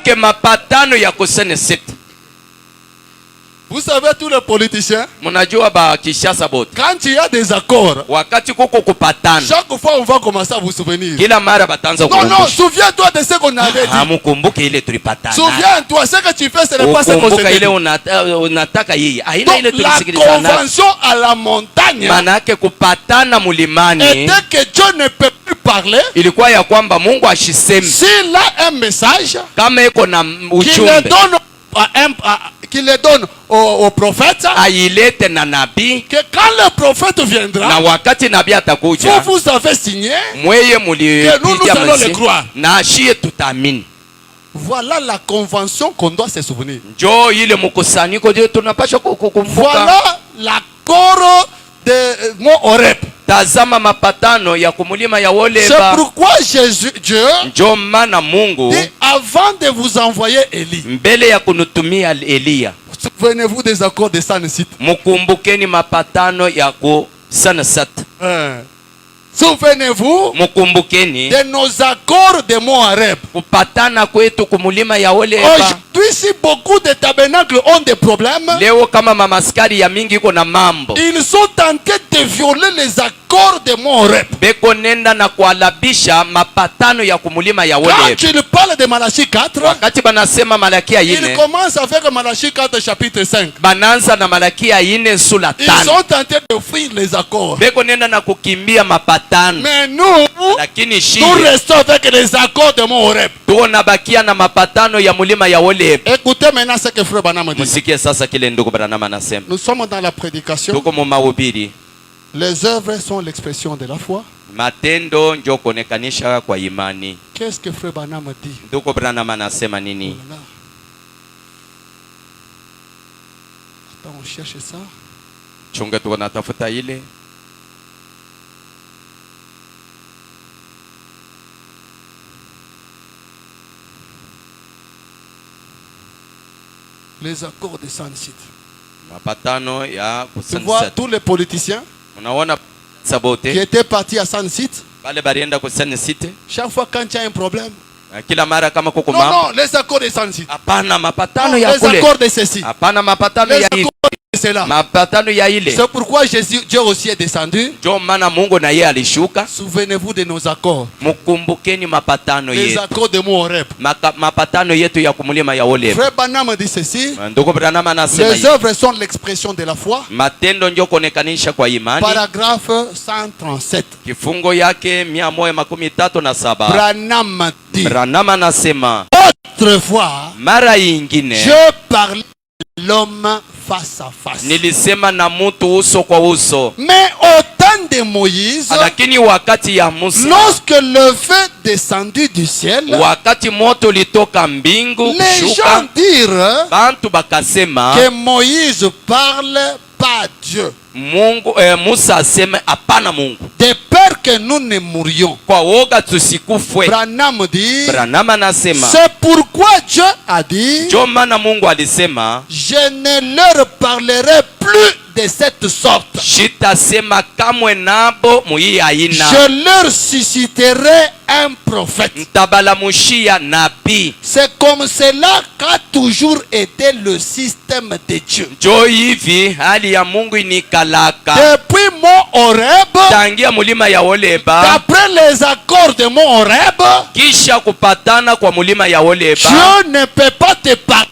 Mukumbuke mapatano ya kusene sita. Vous savez, tous les politiciens, Munajua ba Kishasa bote, quand il y a des accords, wakati kuko kupatana, chaque fois on va commencer à vous souvenir. kila mara batanza Non, non, kukumbusha. souviens-toi de ce qu'on avait dit. Mukumbuke ile tulipatana. Souviens-toi, ce que tu fais, ce n'est pas ce qu'on Ukumbuka s'est ile dit. unataka yeye. Haina ile Donc, la tulisikilizana. convention à la montagne Manake kupatana mulimani était que Dieu ne peut plus parler ilikuwa ya kwamba Mungu ashisemi s'il a un message kama iko na qu'il le ujumbe donne, qu'il le donne au prophète, ailete na nabii, que quand le prophète na viendra, wakati nabii atakuja vous avez signé. mweye nous mulipitia allons le masi croire. na ashie tutaamini. Voilà la convention qu'on doit se souvenir. Njoo ile mkusanyiko ndio tunapaswa kukumbuka. Voilà l'accord de Mont Horeb. Tazama mapatano ya kumulima ya C'est Oleba. pourquoi Dieu Njoo maana Mungu dit, avant de vous envoyer Élie, mbele ya kunutumia Eliya, souvenez-vous des accords de Sanicite. mukumbukeni mapatano ya kusana sata. Souvenez-vous Mukumbukeni de nos accords de Mont Horeb. kupatana kwetu kumulima ya Oleba. Aujourd'hui, si beaucoup de tabernacles ont des problèmes, Leo kama mamaskari ya mingi iko na mambo, ils sont tentés de violer les accords de Mont Horeb. beko nenda na kualabisha mapatano ya kumulima ya Quand Oleba. il parle de Malachie 4, Wakati banasema Malakia il ine, commence avec Malachie 4 chapitre 5. bananza na Malakia ine sura Ils 5. sont tentés de fuir les accords. Beko nenda na kukimbia mapatano. Mais nous, Lakini nous shie restons avec les accords de Mont Horeb. tuko nabakia na mapatano ya mulima ya Oleba. Écoutez maintenant ce que Frère Branham dit. Musikie sasa kile ndugu Branham anasema. Nous sommes dans la prédication. Tuko mu mahubiri. Les œuvres sont l'expression de la foi. Matendo njo kuonekanisha kwa imani. Qu'est-ce que Frère Branham dit? Ndugu Branham anasema nini? Voilà. Attends, on cherche ça. Chunga tuko natafuta ile. Les accords de Sanicite. Mapatano ya Tu vois kusana. tous les politiciens Unaona qui sabote étaient partis à Sanicite. wale barienda kusana site. Chaque fois quand il y a un problème. Kila mara kama kuko Non, mambo. non, les accords de Sanicite. Hapana mapatano Non, ya les kule. accords de ceci. Hapana mapatano Les ya ile. accords de cela. Mapatano ya ile. C'est pourquoi Dieu aussi est descendu. Ndio maana Mungu na yeye alishuka. Souvenez-vous de nos accords. Mukumbukeni mapatano Les yetu. accords de Mont Horeb. Mapatano yetu ya kumulima ya Oleba. Frère Branham dit ceci. Ndugu Branham anasema Les hivi. œuvres sont l'expression de la foi. Matendo ndio kuonekanisha kwa imani. Paragraphe 137. Kifungo yake 137. Branham dit. Branham anasema Autrefois, mara ingine je parlais de l'homme face à face. nilisema na mtu uso kwa uso, Mais au temps de Moïse, lakini wakati ya Musa, lorsque le feu descendu du ciel, wakati moto litoka mbingu les gens kushuka, dirent bantu bakasema que Moïse parle pas Dieu. Musa aseme hapana Mungu, De peur que nous ne mourions. kwa woga tusikufwe. Branham dit, Branham anasema c'est pourquoi Dieu a dit, ndio maana Mungu alisema je ne leur parlerai plus de cette sorte. shitasema kamwe nabo muyi aina, Je leur susciterai un prophète. ntabalamushia nabii. C'est comme cela qu'a toujours été le système de Dieu. Njo hivi hali ya Mungu inikalaka Depuis Mont Horeb, tangia mulima ya Oleba, d'après les accords de Mont Horeb, kisha kupatana kwa mulima ya Oleba, Dieu ne peut pas te parler.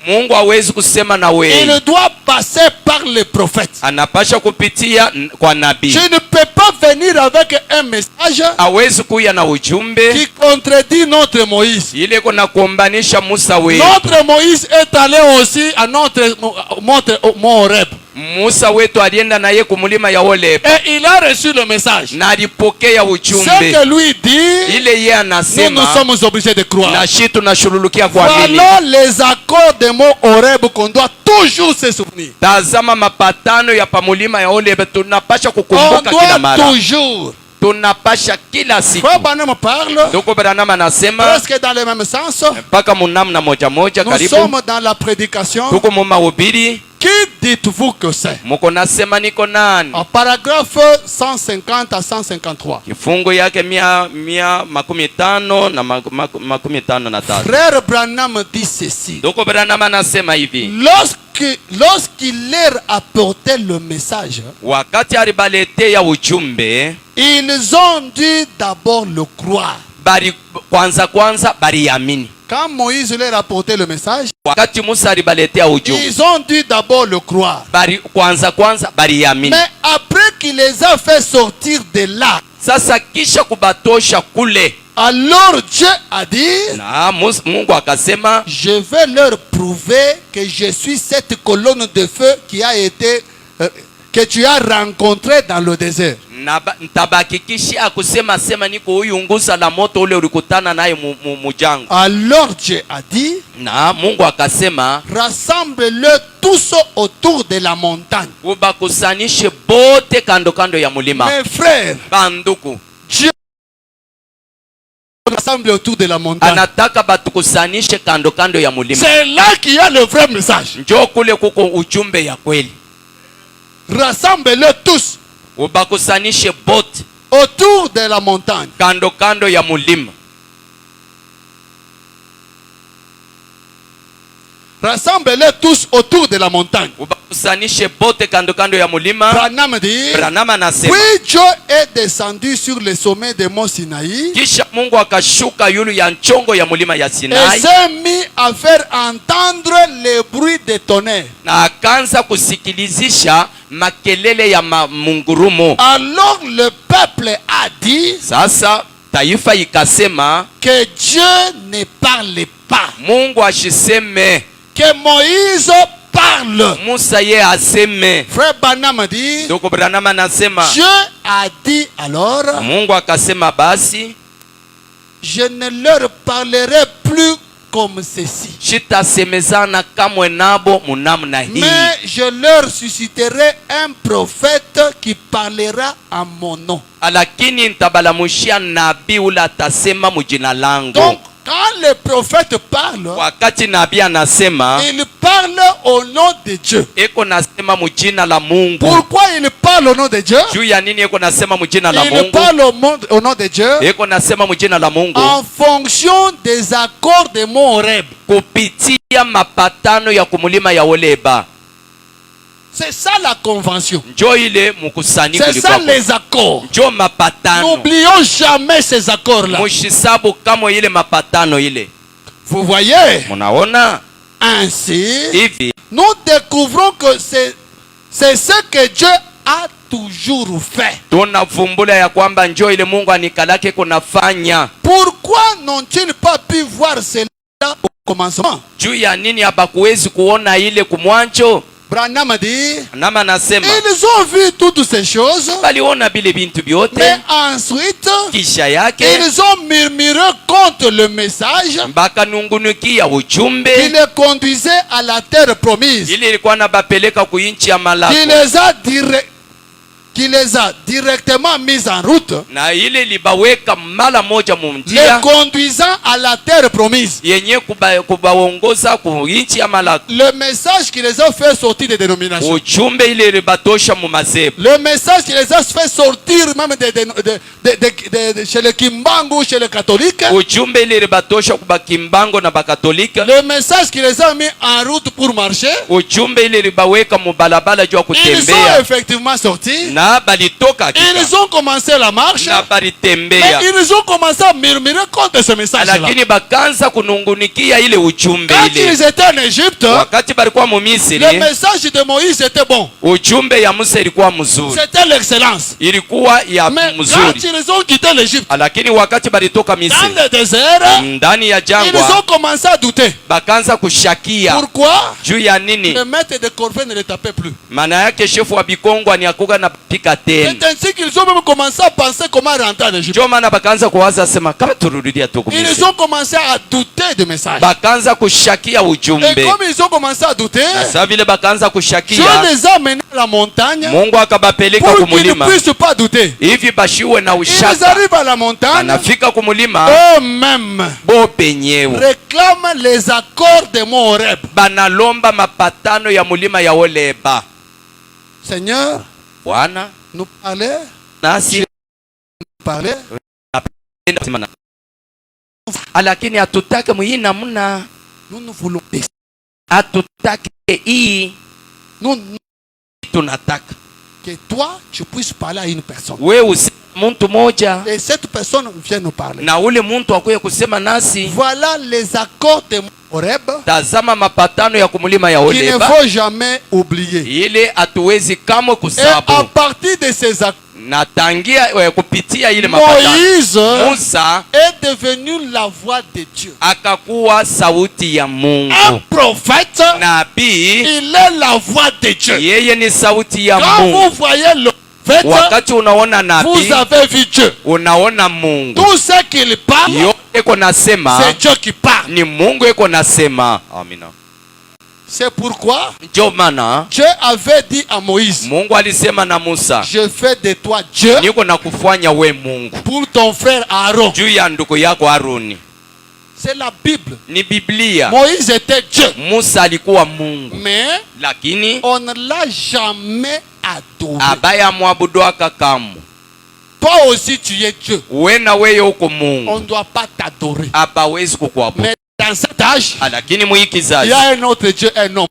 Mungu hawezi kusema na Il wewe, doit passer par les prophètes. anapasha kupitia kwa nabii. Tu ne peux pas venir avec un message Hawezi kuya na ujumbe qui contredit notre Moïse. ile kuna kuombanisha Musa wetu. Notre Moïse est allé aussi à notre Mont Horeb. Musa wetu alienda naye kumulima ya Oleba Et il a reçu le message. na alipokea Ce ujumbe que lui dit, ile yeye nous anasema, sommes obligés de croire. na shi tunashurulukia kuamini. Voilà les accords de Mont Horeb qu'on doit toujours se souvenir. Tazama mapatano ya pamulima ya Oleba, tunapasha On kukumbuka kila doit mara, toujours. tunapasha kila siku. Frère Branham parle Ndugu Branham anasema presque dans le même sens. mpaka munamna moja moja, Nous karibu sommes dans la prédication. tuko mu mahubiri. Qui dites-vous que c'est? Muko nasema niko nani? En paragraphe 150 à 153. Kifungu yake mia makumi tano na makumi tano na tatu. Frère Branham dit ceci. Ndugu Branham anasema hivi. Lorsqu'il leur apportait le message, wakati alibaletea ujumbe, ils ont dû d'abord le croire. Bari kwanza bariamini. Quand Moïse leur apportait le message, wakati Musa alibaletea ujumbe, ils ont dû d'abord le croire. Bari kwanza bariamini. Mais après qu'il les a fait sortir de là, sasa kisha kubatosha kule, alors Dieu a dit, na Mungu akasema, je vais leur prouver que je suis cette colonne de feu qui a été que tu as rencontré dans le désert. Ntabakikishia kusema sema niko huyu ngusa la moto ule ulikutana naye mujango. Alors Dieu a dit, na Mungu akasema, rassemble-le tous autour de la montagne. ubakusanishe bote kando kando ya mulima. Mes frères, banduku, Dieu rassemble autour de la montagne. anataka batukusanishe kando kando ya mulima. C'est là qu'il y a le vrai message. Njoo kule kuko ujumbe ya kweli. Rassemble-le tous ubakusanishe bote autour de la montagne. kando kando ya mulima. Rassemble-les tous autour de la montagne. ubakusanishe bote kando kando ya mulima. Branham dit, Branham anasema, puis Dieu est descendu sur le sommet de mont Sinaï kisha Mungu akashuka yulu ya nchongo ya mulima ya et Sinai, s'est mis à faire entendre le bruit des tonnerres. na akaanza kusikilizisha makelele ya mungurumo. Alors le peuple a dit, Sasa taifa ikasema, que Dieu ne parle pas, Mungu ashiseme, que Moïse parle. Musa ye aseme. Frère Branham dit, Ndugu Branham anasema, Dieu a dit alors, Mungu akasema basi, je ne leur parlerai plus comme ceci, shitasemezana kamwe nabo munamna hii, mais je leur susciterai un prophète qui parlera en mon nom. lakini ntabalamushia nabii ule atasema mujina langu. Donc quand le prophète parle, wakati nabii anasema, il parle au nom de Dieu. eko nasema mujina la Mungu. Pourquoi il parle au nom de Dieu? Juu ya nini eko nasema mujina la Il Mungu? parle au nom de Dieu Eko nasema mujina la Mungu en fonction des accords de Mont Horeb. kupitia mapatano ya kumulima ya Oleba. C'est ça la convention. Njo ile mukusanyiko C'est ça likuwa. les accords. Njo mapatano. N'oublions jamais ces accords-là. Mushisabu kama ile mapatano ile. Vous voyez? Munaona? Ainsi, Hivi nous découvrons que c'est ce que Dieu a toujours fait. tunavumbula ya kwamba njo ile Mungu anikalake kunafanya. Pourquoi n'ont-ils pas pu voir cela au commencement? Juu ya nini habakuwezi kuona ile kumwancho? Branham dit, Nama nasema, ils ont vu toutes ces choses, baliona bile bintu byote, mais ensuite, kisha yake ils ont murmuré contre le message bakanungunukia qui ujumbe les conduisait à la terre promise, ile ilikuwa nabapeleka kuinchi ya malako, qui les a directement mis en route, na ile libaweka mala moja les munjia conduisant à la terre promise. yenye kubaongoza kuinchi ya malako. Le message qui les a fait sortir des dénominations. Ujumbe ile libatosha mu mazebu. Le message qui les a fait sortir même chez les Kimbangu, chez les catholiques. Ujumbe ile libatosha kubakimbango na bakatolika. Le message qui les a mis en route pour marcher. Ujumbe ile libaweka mu balabala jua Ils sont kutembea. effectivement sortis. Na balitoka Ils kika. ont commencé la marche. Na Mais balitembea. ils ont commencé à murmurer contre ce message-là. Lakini bakanza kunungunikia ile ujumbe Quand ile. ils étaient en Égypte, Wakati balikuwa mu le Misri, message de Moïse était bon. ujumbe ya Musa ilikuwa mzuri. C'était l'excellence. Ilikuwa ya Mais quand mzuri. ils ont quitté l'Égypte, Lakini wakati balitoka dans Misri, le désert, ndani ya ils jangwa ont commencé à douter. bakanza kushakia. Pourquoi? Juu ya nini? Le maître de Corvée ne les tapait plus. Maana yake shefu wa Bikongwa ni akuga na wanapika tena. C'est ainsi qu'ils ont même commencé à penser comment rentrer en Égypte. Ndio maana bakaanza kuwaza sema kama turudia tu Ils Misri. ont commencé à douter du message. Bakaanza kushakia Et ujumbe. comme ils ont commencé à douter, Na sasa vile bakaanza Dieu kushakia, les a menés à la montagne Mungu akabapeleka pour qu'ils ne kumulima. puissent pas douter. Hivi bashiwe na Ils ushaka. arrivent à la montagne, Anafika kumulima eux-mêmes bo penyewe. réclament les accords de Mont Horeb. Banalomba mapatano ya mulima ya Oleba. Seigneur, Bwana nous parlait, nasi parlait. lakini hatutake muhii namna, Nous nous voulons des. hatutake hii, Nous, tunataka que toi, tu puisses parler à une personne. wewe useme muntu moja Et cette personne vient nous parler. na ule muntu akuye kusema nasi. Voilà les accords de Mont Horeb Tazama mapatano ya kumulima ya qu'il ne Oleba, faut jamais oublier. ile hatuwezi kamwe Et à kusabu. partir de ces accords, Na tangia kupitia ile mapatano Moïse Musa est devenu la voix de Dieu. akakuwa sauti ya Mungu. Un prophète, Nabii il est la voix de Dieu. yeye ni sauti ya Quand vous Mungu. voyez le prophète, Wakati unaona vous nabii avez vu Dieu. unaona Mungu. Tout ce qu'il parle, Yote iko nasema c'est Dieu qui parle. ni Mungu iko nasema. Amina. C'est pourquoi Ndio maana Dieu avait dit à Moïse, Mungu alisema na Musa, je fais de toi Dieu niko na kufanya we Mungu pour ton frère Aaron. juu ya ndugu yako Aroni. C'est la Bible. Ni Biblia. Moïse était Dieu. Musa alikuwa Mungu, Mais lakini on ne l'a jamais adoré. abaya mwabuduaka kamu. Toi aussi tu es Dieu. We na wewe uko On Mungu, ne doit pas t'adorer. abawezi kukuabudu. Mais dans cet âge, Lakini mwiki il y kizazi a un autre Dieu, un homme.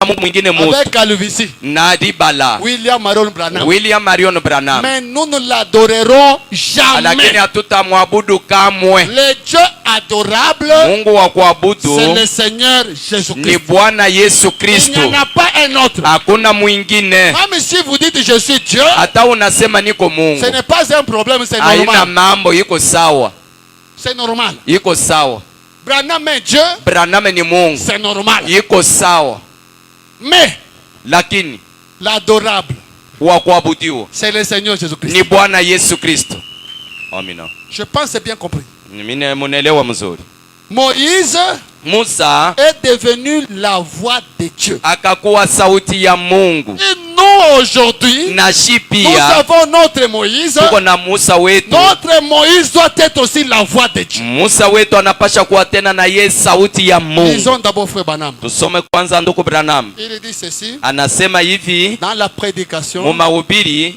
Mungu mwingine mutu Avec Calvici, Nadi Bala, William Marion Branham. William Marion Branham, Mais nous ne l'adorerons lakini jamais. hatutamwabudu kamwe. Le Dieu adorable, Mungu wa c'est kuabudu le Seigneur ni Jésus-Christ. Bwana Yesu Il n'y Kristo, en a pas un autre. hakuna mwingine. Même si vous dites je suis Dieu, Hata unasema niko Mungu, ce n'est pas un problème, c'est haina normal. mambo, iko sawa, C'est normal. iko sawa. Branham est Dieu, Branham ni Mungu, c'est normal. iko sawa, Mais lakini l'adorable, wa kuabudiwa c'est le Seigneur Jésus-Christ. ni Bwana Yesu Kristo. Amina. Je pense que c'est bien compris. Mimi munelewa mzuri. Moïse Musa est devenu la voix de Dieu. akakuwa sauti ya Mungu, Et nous aujourd'hui, na shi nous pia avons notre Moïse. tuko na Musa wetu. Notre Moïse doit être aussi la voix de Dieu. Musa wetu anapasha kuwa tena na ye sauti ya Mungu. Lisons d'abord frère Branham. Tusome kwanza ndugu Branham Il dit ceci anasema hivi dans la mu prédication, mahubiri,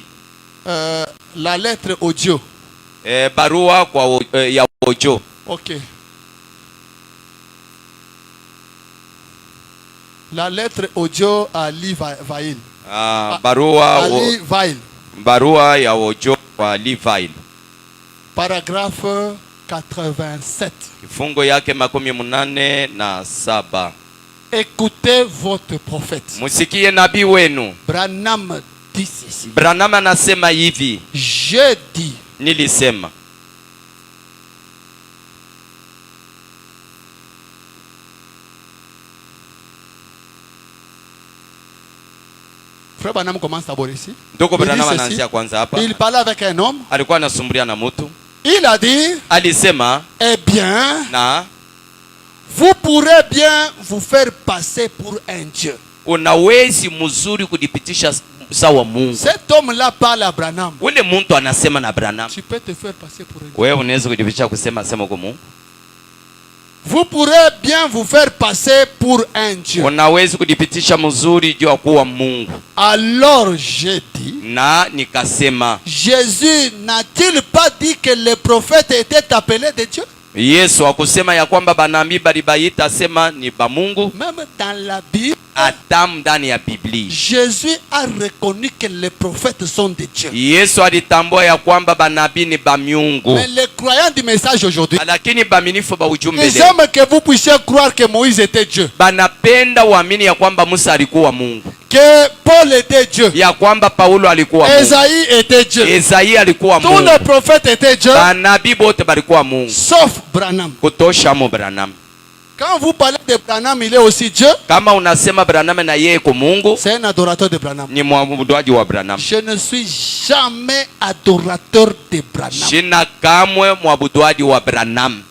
la lettre audio. barua kwa ya Ojo. Ok. La lettre audio à Lee Vail. Barua ya Ojo kwa Levi, paragraphe 87. kifungo yake 87. Écoutez votre prophète. Musikie nabii wenu. Branham dit ceci. Branham anasema hivi, Je dis. nilisema. Frère Branham commence d'abord ici. Ndugu Il dit Branham ceci. anaanzia kwanza hapa. Il parlait avec un homme. Alikuwa anasumbulia na mtu. Il a dit, Alisema eh bien, na vous pourrez bien vous faire passer pour un Dieu. unawezi mzuri kudipitisha sawa Mungu. Cet homme-là parle à Branham. Ule mtu anasema na Branham, Tu peux te faire passer pour un Dieu. wewe unaweza kudipitisha kusema sema kwa Mungu. Vous pourrez bien vous faire passer pour un Dieu. Unawezi kudipitisha mzuri juu ya kuwa Mungu. Alors j'ai dit, Na nikasema, Jésus n'a-t-il pas dit que les prophètes étaient appelés de Dieu? Yesu akusema ya kwamba banambi balibaita sema ni ba Mungu? Même dans la Bible, Adam ndani ya Biblia Jésus a reconnu que les prophètes sont de Dieu. Yesu alitambua ya kwamba banabii ni ba miungu. Mais les croyants du message aujourd'hui, Lakini baminifu ba ujumbe ils leo aiment que vous puissiez croire que Moïse était Dieu, banapenda uamini ya kwamba Musa alikuwa Mungu, que Paul était Dieu, ya kwamba Paulo alikuwa Mungu, Esaïe était Dieu, Isaia alikuwa tous Mungu, les prophètes étaient Dieu, banabii bote balikuwa Mungu sauf Branham. kutosha mu Branham. Quand vous parlez de Branham, il est aussi Dieu. Kama unasema Branham na yeye ko Mungu, C'est un adorateur de Branham. ni mwabuduaji wa Branham. Je ne suis jamais adorateur de Branham. Shina kamwe mwabuduaji wa Branham.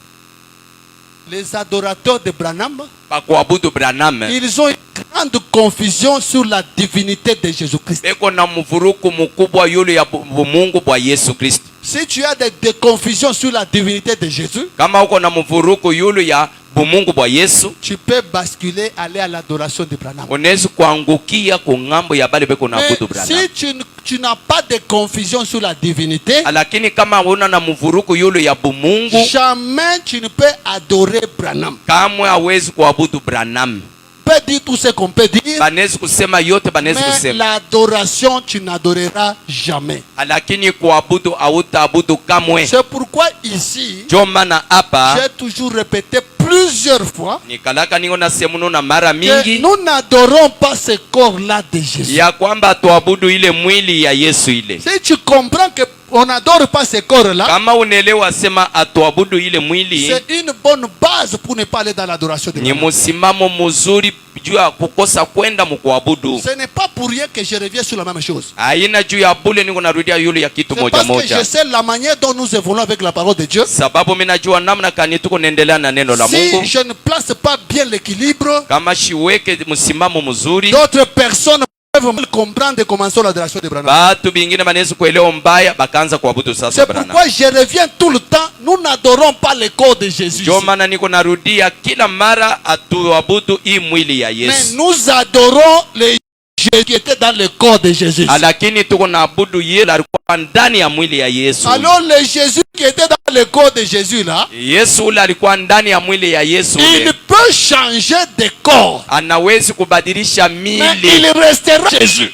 Les adorateurs de Branham, Pa kuabudu Branham, ils ont une grande confusion sur la divinité de Jésus-Christ. beko na mvuruku mkubwa yule ya Mungu bwa Yesu Kristo. Si tu as des confusions sur la divinité de Jésus, Kama uko na mvuruku yule ya Mungu bwa Yesu, tu peux basculer, aller à l'adoration de Branham. unaweza kuangukia ku ngambo ya bale beko na Mais abudu Branham. si tu n'as pas de confusion sur la divinité, Lakini kama una na mvuruku yule ya Mungu, jamais tu ne peux adorer Branham. kamwe hawezi kuabudu Branham. On peut dire tout ce qu'on peut dire, Banaweza kusema yote, banaweza mais kusema, l'adoration, tu n'adoreras jamais. lakini kuabudu hautaabudu kamwe. C'est pourquoi ici, Ndio maana hapa j'ai toujours répété plusieurs fois nikalaka niko na sehemu na mara que mingi nous n'adorons pas ce corps-là de Jésus. ya kwamba tuabudu ile mwili ya Yesu ile. Si tu comprends que on n'adore pas ce corps-là, Kama unaelewa sema atuabudu ile mwili, c'est une bonne base pour ne pas aller dans l'adoration de ni Branham. msimamo mzuri juu ya kukosa kwenda mkuabudu. Ce n'est pas pour rien que je reviens sur la même chose. Haina juu ya bule, niko narudia yule ya kitu C'est moja parce que moja, je sais la manière dont nous évoluons avec la parole de Dieu. sababu mimi najua namna kani tuko naendelea na neno la Si Mungu. je ne place pas bien l'équilibre, Kama shiweke msimamo mzuri, d'autres personnes peuvent mal comprendre et commencer l'adoration de Branham. batu bingine banaweza kuelewa mbaya bakaanza kuabudu sasa C'est Branham. pourquoi je reviens tout le temps. Nous n'adorons pas le corps de Jésus. Ndio maana niko narudia kila mara atuabudu hii mwili ya Mais Yesu, nous adorons les Jésus qui était dans le corps de Jésus. lakini tuko naabudu yeye alikuwa ndani ya mwili ya Yesu. Alors le Jésus qui était dans le corps de Jésus là, Yesu ule alikuwa ndani ya mwili ya Yesu il ule, peut changer de corps, anawezi kubadilisha mais mili, il restera Jésus.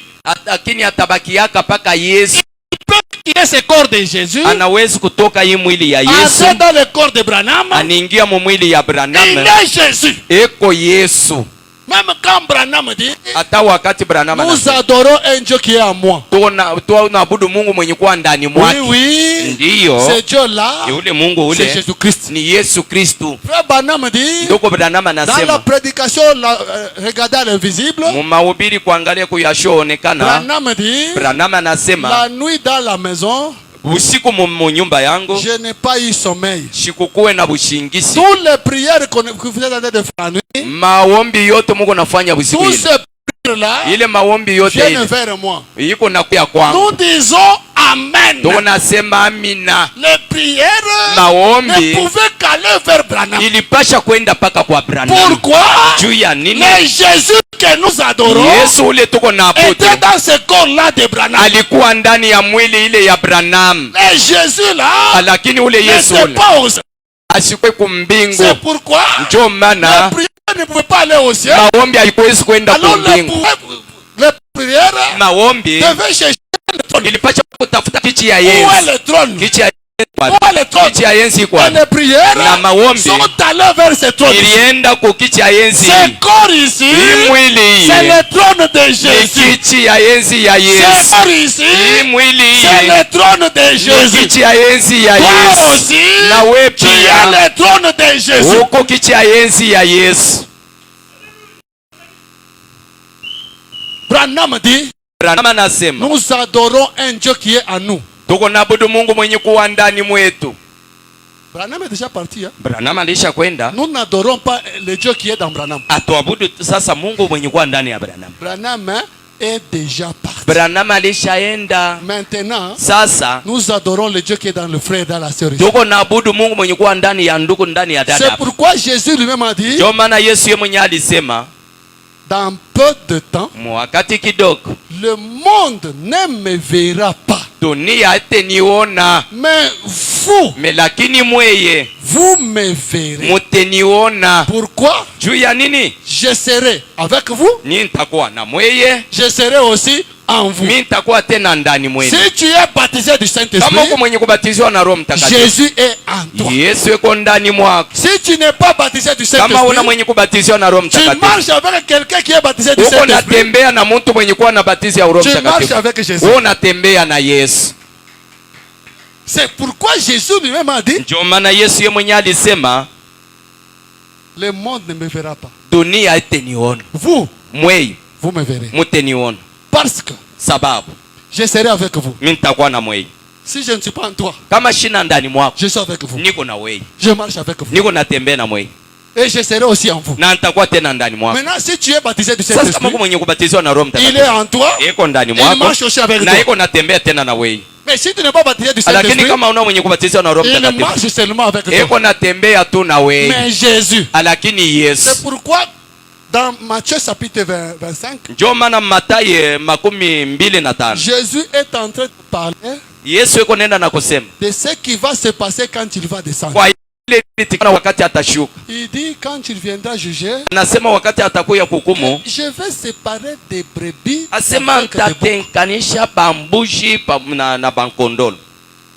lakini atabakiaka paka Yesu. Qui est ce corps de Jésus? Anawezi kutoka hii mwili ya Yesu Entrer dans le corps de Branham, aniingia mu mwili ya il Branham, est Jésus. eko Yesu. Même quand Branham dit, Hata wakati Branham nous anasema adorons un Dieu qui est en moi. tunaabudu Mungu mwenye kuwa ndani Oui, mwake, oui, ndiyo ce Dieu-là, yule Mungu c'est ule Jésus-Christ. ni Yesu Kristu. Frère Branham dit, Ndoko Branham dans la anasema prédication, regardez à l'invisible, mu mahubiri kuangalia kuyashoonekana, Branham dit, Branham anasema la nuit dans la maison, usiku mu nyumba yangu je n'ai pas eu sommeil. shikukuwe na bushingisi. Toutes les prières que vous êtes en train de faire la nuit, Maombi yote Mungu nafanya busiku toutes ile, ces prières-là ile maombi yote viennent ile vers moi. iko nakuya kwangu. Nous disons Amen. Tunasema amina. Les prières Maombi ne pouvaient qu'aller vers Branham. ilipasha kwenda paka kwa Branham. Pourquoi? Juu ya nini? Le Jésus que nous adorons Yesu ule tuko na abudu était dans ce corps-là de Branham. alikuwa ndani ya mwili ile ya Branham, Le Jésus-là lakini ule Yesu n'était ule pas au ciel. asikwe kumbingu. C'est pourquoi Ndio les maana prières ne pouvaient pas aller au ciel. maombi haikuwezi kwenda Alors kumbingu. les prières Maombi devaient chercher le trône. ilipasha kutafuta kichi ya Où est Yesu, le trône? kichi ya Où est le trône? kichi ya Yesu Et kwa les prières na maombi sont allées vers ce trône. ilienda ku kichi ya Yesu. Ce corps ici, Hii mwili c'est le trône de ni Jésus. kichi ya Yesu ya Ce Yesu. corps ici, Hii mwili c'est le trône de ni Jésus. kichi ya Yesu ya Toi Yesu. aussi, Na wewe tu es pia le trône de Jésus. uko kichi ya Yesu ya Yesu. Branham dit, Branham anasema nous adorons un Dieu qui est en nous. tuko naabudu Mungu mwenye kuwa ndani mwetu. Branham est déjà parti. Hein? Branham alisha kwenda, Nous n'adorons pas le Dieu qui est dans Branham. atuabudu sasa Mungu mwenye kuwa ndani ya Branham. Branham est déjà parti. Branham alishaenda, Maintenant, sasa nous adorons le Dieu qui est dans le frère et dans la sœur. tuko naabudu Mungu mwenye kuwa ndani ya ndugu, ndani ya C'est dada. pourquoi Jésus lui-même a dit, Ndio maana Yesu yeye mwenye alisema dans peu de temps, wakati kidogo le monde ne me verra pas. dunia haitaniona, Mais lakini mweye vous me verrez. mutaniona. Pourquoi? Juu ya nini? Je serai avec vous, Ni nitakuwa na mweye, je serai aussi en vous. mimi nitakuwa tena ndani mwenu. Si tu es baptisé du Kama Saint-Esprit, uko mwenye kubatizwa na Roho Mtakatifu, Jésus est en toi. Yesu yuko ndani mwako. Si tu n'es pas baptisé du Kama una Saint-Esprit, mwenye kubatizwa na Roho tu Mtakatifu, marches avec quelqu'un qui est baptisé du uko Saint-Esprit. natembea na mtu mwenye kuwa na batizo ya Roho Tu marches Mtakatifu, avec Jésus. wewe unatembea na Yesu. C'est pourquoi Jésus lui-même a dit, Ndio maana Yesu yeye mwenyewe alisema Le monde ne me verra pas. dunia haitaniona. Vous, Mwei vous me verrez. mutaniona, Parce que sababu je serai avec vous. mimi nitakuwa na mwei. Si je ne suis pas en toi, Kama shina ndani mwako, je suis avec vous. niko na wei, Je marche avec vous. niko natembea na mwei, Et je serai aussi en vous. na nitakuwa tena ndani mwako. Maintenant, si tu es baptisé du Sasa kama Saint-Esprit, uko mwenye kubatizwa na Roho il est Mtakatifu, en toi. iko ndani Il mwako marche aussi avec na toi. iko natembea tena na wei. Mais si tu n'es pas baptisé du Lakini Saint-Esprit, kama una mwenye kubatizwa na Roho il Mtakatifu, marche seulement avec toi. iko natembea tu na wei. Mais Jésus. Lakini C'est Yesu, pourquoi dans Matthieu chapitre 25, ndio maana Mathayo 25, Jésus est en train de parler Yesu iko nenda na kusema de ce qui va se passer quand il va descendre. kwa ile itikana wakati atashuka. Il dit quand il viendra juger, Anasema wakati atakuya kuhukumu, je vais séparer des brebis asema avec des boucs. ntatenkanisha bambushi na bankondolo.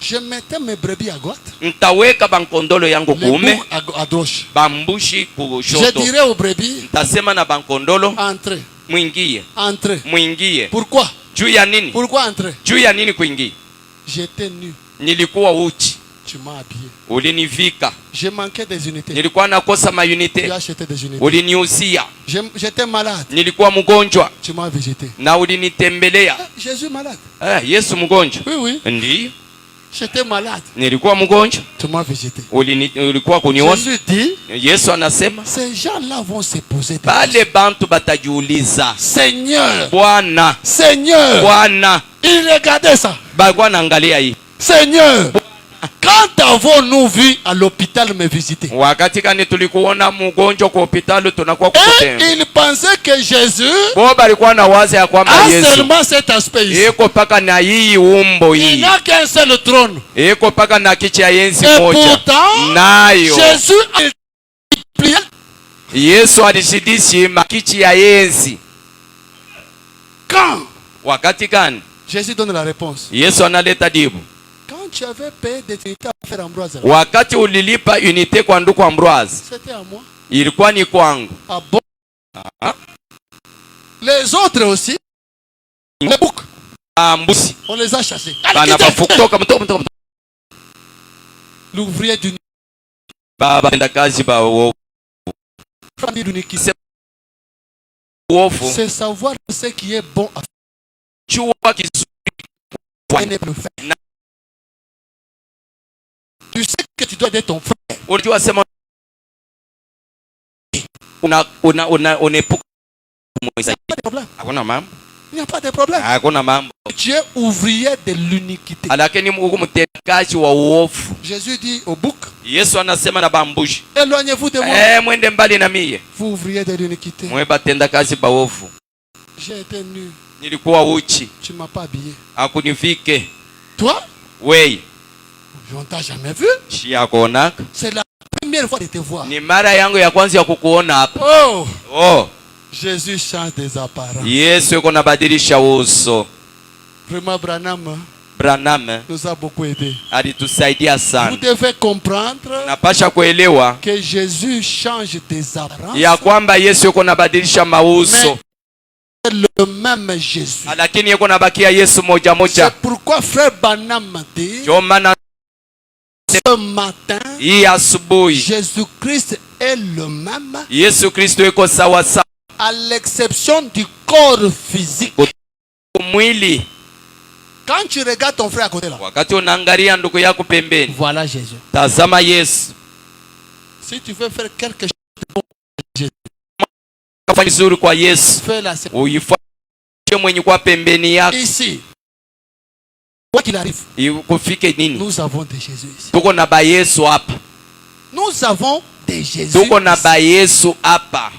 Je mettais mes brebis à droite, Ntaweka bankondolo yangu les kuume, boucs à gauche. bambushi Je kushoto. dirais aux brebis, Ntasema na bankondolo, entrez, mwingie, entrez. mwingie. Pourquoi? Juu ya nini? Pourquoi entrer? Juu ya nini kuingia? J'étais nu, Nilikuwa uchi, tu m'as habillé. ulinivika. Je manquais des unités, Nilikuwa nakosa tu mayunite, as acheté des unités. uliniuzia. J'étais malade, Nilikuwa mgonjwa tu m'as visité. na ulinitembelea. Jésus malade. Yesu mgonjwa? Oui, oui, Ndiyo. j'étais malade, Nilikuwa mgonjwa, tu m'as visité. ulikuwa kuniona. Jésus dit, Yesu anasema ces gens-là vont se poser des pale questions. bantu batajiuliza, Seigneur, Bwana, Seigneur, Bwana, il regardait ça. balikuwa naangalia hii. Seigneur, quand avons-nous vu à l'hôpital me visiter? Wakati gani tulikuona mgonjwa kwa hospitali tunakuwa Et kukutembea? il pensait que Jésus Bo balikuwa na waza ya kwamba a Yesu seulement cet aspect ici. iko paka na hii umbo Il hii, n'a qu'un seul trône. iko paka na kiti ya enzi Et moja. pourtant, Nayo Jésus a multiplié. Yesu alishidisi makiti ya enzi. Quand Wakati gani? Jésus donne la réponse. Yesu analeta jibu. Quand tu avais payé des unités à faire Ambroise, là, Wakati ulilipa unité kwa ndugu Ambroise, c'était à moi. ilikuwa ni kwangu. Ah bon? Ah. Les autres aussi, les boucs, Mbusi on les a chassés. bana bafukutoka mtoka L'ouvrier du baba tenda kazi ba wofu c'est savoir ce qui est bon à chua kizuri faire et ne pas le faire. Tu sais que tu dois aider ton frère. unajua sema unepuka Il n'y a pas de problème. hakuna mambo, Il n'y a pas de problème. hakuna mambo, Tu es ouvrier de l'uniquité. lakini uko mtekaji wa uofu. Jésus dit au bouc, Yesu anasema na bambushi, éloignez-vous de moi. mwende mbali na mie, Vous ouvrier de l'uniquité. mwe batenda kazi ba uofu. J'ai été nu. Nilikuwa uchi, Tu ne m'as pas habillé. akunivike Toi, wei on t'a jamais vu. shia kuonaka. C'est la première fois de te voir. Ni mara yangu ya kwanza ya kukuona hapa. Oh, Jésus change des apparences. Yesu yuko nabadilisha uso. Vraiment, Branham nous a beaucoup aidé. alitusaidia Vous sana. devez comprendre Napasha kuelewa que Jésus change des apparences. ya kwamba Yesu yuko nabadilisha mauso, Mais le même Jésus. lakini yuko nabakia Yesu moja C'est moja. pourquoi frère Branham dit Ndio maana ce matin, hii asubuhi Jésus-Christ est le même, Yesu Kristo yuko sawa sawa à l'exception du corps physique. mwili. Quand tu regardes ton frère à côté là, Wakati unaangalia ndugu yako pembeni, voilà Jésus. tazama Yesu. Si tu veux faire quelque chose de bon, Fanya vizuri kwa Yesu, fais-la uifanye mwenye kwa pembeni yako. ici. Quoi qu'il arrive, Kufike nini? nous avons des Jésus ici. Tuko na ba Yesu hapa. Nous avons des Jésus Tuko na ici. ba Yesu hapa.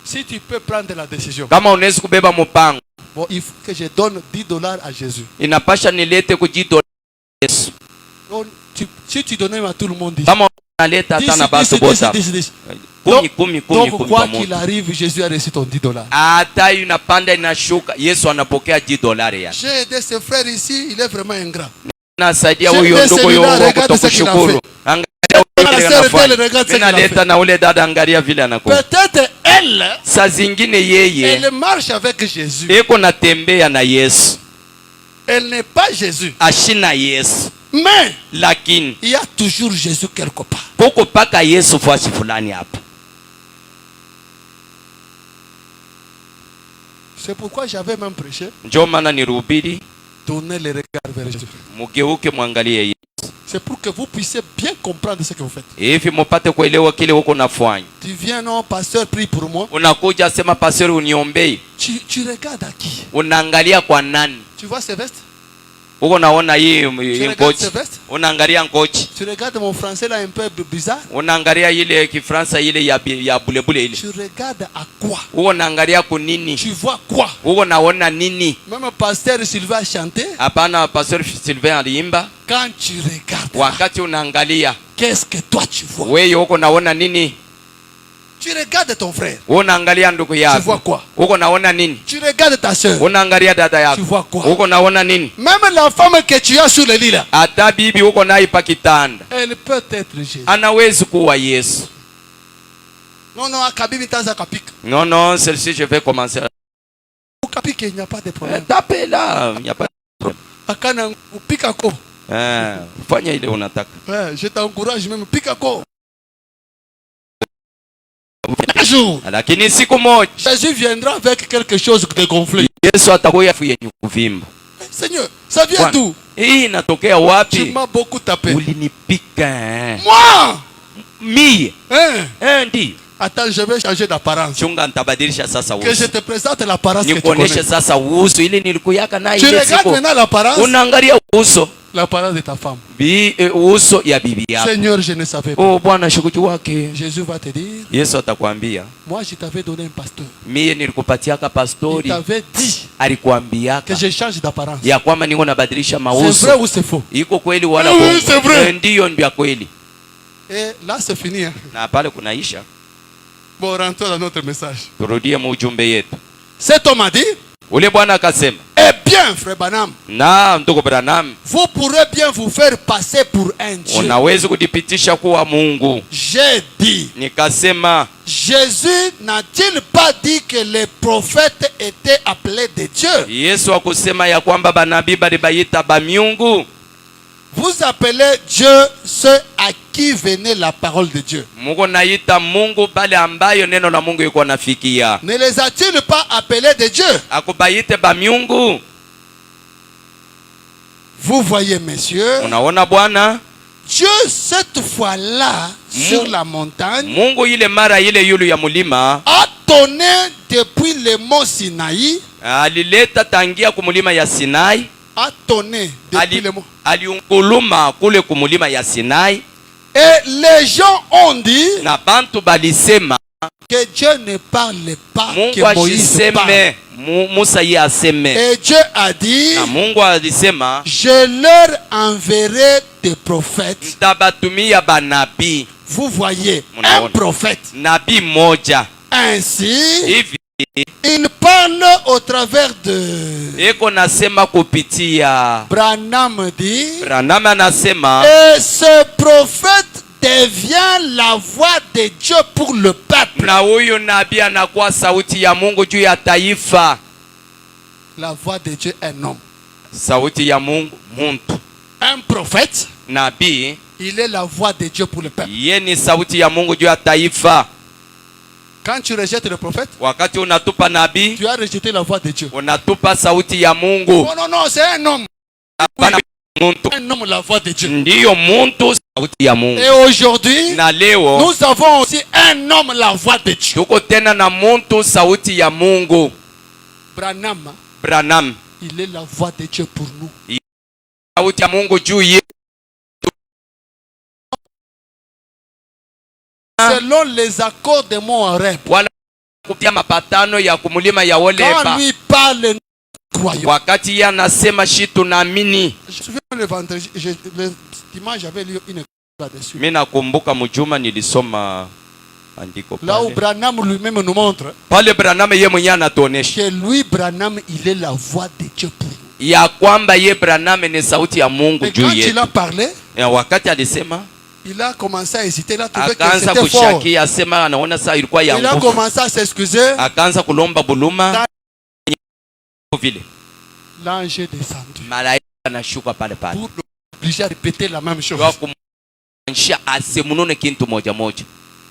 Si tu peux prendre la décision, Kama unaweza kubeba mpango, bon, il faut que je donne $10 à Jésus. inapasha nilete kujito Yesu. Donc, si tu donnes à tout le monde, Kama unaleta hata na batu bota. 10. Kumi Donc, quoi pamoja. qu'il arrive, Jésus a reçu ton $10. Hata inapanda inashuka, Yesu anapokea $10 yake. J'ai aidé ce frère ici, il est vraiment ingrat. Nasaidia Je huyo vais ndugu celui-là, yao regarde kwa ce qu'il a kushukuru. fait. Angalia La vile sœur anafanya. Ethel, regarde ce Mimi qu'il a naleta fait. na ule dada, angalia vile anakuwa. Peut-être elle, Saa zingine yeye elle marche avec Jésus. eko natembea na Yesu, Elle n'est pas Jésus. ashina Yesu, Mais lakini il y a toujours Jésus quelque part. kuko paka Yesu fasi fulani hapa. C'est pourquoi j'avais même prêché. Ndio maana nirubiri Tournez les regards vers Jésus. mugeuke mwangalie Yesu. C'est pour que vous puissiez bien comprendre ce que vous faites. Hivi mupate kuelewa kile uko nafanya. Tu viens, non, pasteur, prie pour moi. Unakuja sema pastor uniombee. Tu regardes à qui? Unaangalia kwa nani? Tu vois ces vestes? Uko naona hii ngochi. ces vestes? Unaangalia ngochi. Tu regardes mon français là un peu bizarre? Unaangalia ile Kifransa ile ya bulebule ile. Tu regardes à quoi? Uko naangalia kunini? Tu vois quoi? Uko naona nini? Même pasteur Sylvain a chanté. Hapana, pastor Sylvain aliimba. Quand tu regardes, Wakati unaangalia, qu'est-ce que toi tu vois? wewe uko naona nini? Tu regardes ton frère. Unaangalia ndugu yako. Tu vois quoi? Uko naona nini? Tu regardes ta soeur. Unaangalia dada yako. Tu vois quoi? Uko naona nini? Même la femme que tu as sur le lit là, Hata bibi uko naye pa kitanda. elle peut être Jésus. Anawezi kuwa Yesu. Non, non, akabibi taza kapika. Non, non, celle-ci je vais commencer. Kapika, il n'y a pas de problème. Tape là, il n'y a pas de problème. Akana upika ko. Fanya ile unataka. Je t'encourage même pika ko. Un jour, Lakini siku moja Jésus viendra avec quelque chose de gonflé. Yesu atakuja yenye kuvimba. Seigneur, ça vient d'où? Hii inatokea Tu wapi? m'as beaucoup tapé. Ulinipika. Moi? Mie. Hein? Ndi. Attends, je vais changer d'apparence. Chunga nitabadilisha sasa Que je uso. te présente l'apparence que tu Nikuoneshe connais. sasa uso ili nilikuyaka na Tu ile regardes siku. maintenant l'apparence. Unaangalia uso. L'apparence de ta femme. Uso ya bibi yako. Seigneur, je ne savais pas. Oh Bwana shukuki wake. Jésus va te dire, Yesu atakwambia, moi je t'avais donné un pasteur. mie nilikupatiaka Il pastori, t'avait dit alikuambiaka que je change d'apparence. ya kwamba niko nabadilisha C'est mauso. vrai ou c'est faux? Iko kweli wala Oui, bongo? c'est vrai. Ndiyo ndio kweli. Et là c'est fini. Hein? Na pale kunaisha. Bon, rentrons dans notre message. Turudie mu ujumbe yetu. Cet homme a dit, Ule bwana akasema, eh bien, frère Branham, na ndugu Branham, vous pourrez bien vous faire passer pour un Dieu. unaweza kujipitisha kuwa Mungu. J'ai dit, Nikasema, Jésus n'a-t-il pas dit que les prophètes étaient appelés de Dieu? Yesu akusema ya kwamba banabii bali bayita ba miungu? Vous appelez Dieu ceux à qui venait la parole de Dieu. Mungu naita Mungu bali ambayo neno la Mungu iko nafikia. Ne les a-t-il pas appelés de Dieu? Akubayite ba miungu? Vous voyez, messieurs, Unaona bwana? Dieu cette fois-là sur la montagne Mungu ile mara ile yulu ya mulima a donné depuis le mont Sinaï, alileta tangia kumulima ya Sinai, a donné depuis le mont. aliunguluma kule kumulima ya Sinai, Et les gens ont dit na bantu balisema que Dieu ne parle pas, Mungu que Moïse parle. ashiseme, Musa ye aseme. Et Dieu a dit, Na Mungu alisema, je leur enverrai des prophètes. ntabatumia banabii. Vous voyez, Munaona. un prophète. Nabii moja Ainsi, hivi il parle au travers de eko nasema kupitia Branham dit, Branham anasema, et ce prophète devient la voix de Dieu pour le peuple. na huyu nabii anakuwa sauti ya Mungu juu ya taifa. La voix de Dieu est un homme. Sauti ya Mungu muntu. Un prophète, Nabii il est la voix de Dieu pour le peuple. ye ni sauti ya Mungu juu ya taifa. Quand tu rejettes le prophète, Wakati unatupa nabii, tu as rejeté la voix de Dieu. unatupa sauti ya Mungu. Non, non, non, c'est un homme. Hapana muntu. Un homme, la voix de Dieu. Ndiyo muntu sauti ya Mungu. Et aujourd'hui, Na leo nous avons aussi un homme, la voix de Dieu. tuko tena na muntu sauti ya Mungu. Branham, Branham il est la voix de Dieu pour nous. sauti ya Mungu juu ye. Selon les accords de mon Horeb. Wala kupitia mapatano ya kumulima ya Quand Oleba. lui parle, nous croyons. Wakati yeye anasema shi tunaamini. Je me souviens le vendredi, le dimanche, j'avais lu une là-dessus. Mimi nakumbuka mjuma nilisoma andiko Là où pale. Branham lui-même nous montre Pale Branham yeye mwenyewe anatuonesha que lui, Branham, il est la voix de Dieu pour nous. ya kwamba ye Branham ni sauti ya Mungu Et juu quand il yetu. a parlé, Ya wakati alisema il a commencé à hésiter. Il a trouvé que akaanza c'était fort. kushaki, asema anaona saa ilikuwa ya Il a nguvu. commencé à s'excuser. Akaanza kulomba buluma vile. L'ange est descendu Malaika anashuka pale pale pour le obligé à répéter la même chose.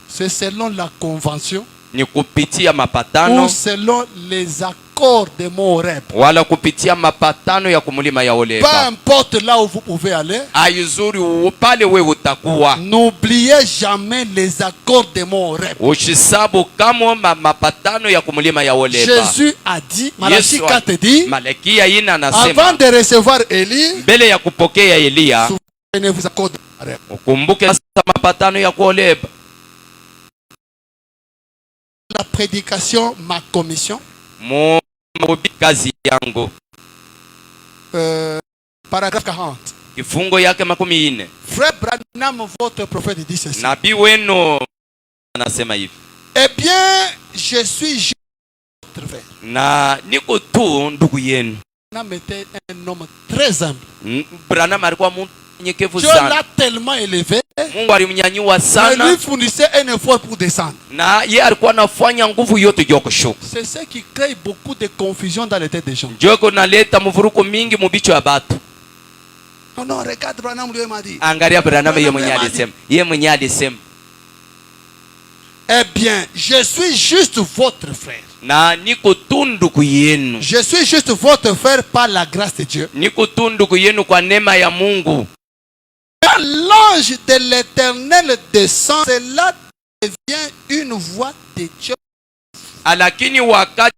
C'est selon la convention Ni kupitia ou mapatano selon les accords de Moreb. wala kupitia mapatano ya kumulima ya Peu Oleba. importe là où vous pouvez aller, Aizuri pale we utakuwa. n'oubliez jamais les accords de Moreb. Ushisabu kama mapatano ya kumulima ya Oleba. Jésus a dit, Malachie 4 dit, Malakia ina avant anasema de recevoir Élie, mbele ya kupokea Elia souvenez-vous accords de Moreb. ukumbuke sasa mapatano ya Oleba. La prédication, ma commission, Kazi yangu paragraphe 40. kifungo yake 40. Frère Branham, votre prophète, dit ceci. Nabii wenu anasema hivi. Eh bien, je suis juste votre frère. Na niko tu ndugu yenu. Branham était un homme très humble. Branham alikuwa mtu mnyenyekevu Dieu sana. l'a tellement élevé, Mungu alimnyanyua mais sana lui fournissait un effort pour descendre. na ye alikuwa anafanya nguvu yote juu ya kushuka. C'est ce qui crée beaucoup de confusion dans les têtes des gens. Ndio kunaleta mvuruko mingi mubicho ya batu. Non, non, regarde Branham, lui m'a dit. Angalia Branham yeye mwenyewe alisema. Yeye mwenyewe alisema. Eh bien, je suis juste votre frère. Na niko tu ndugu yenu. Je suis juste votre frère par la grâce de Dieu. Niko tu ndugu yenu kwa neema ya Mungu. Quand l'ange de l'Éternel descend, cela devient une voix de Dieu. Lakini wakati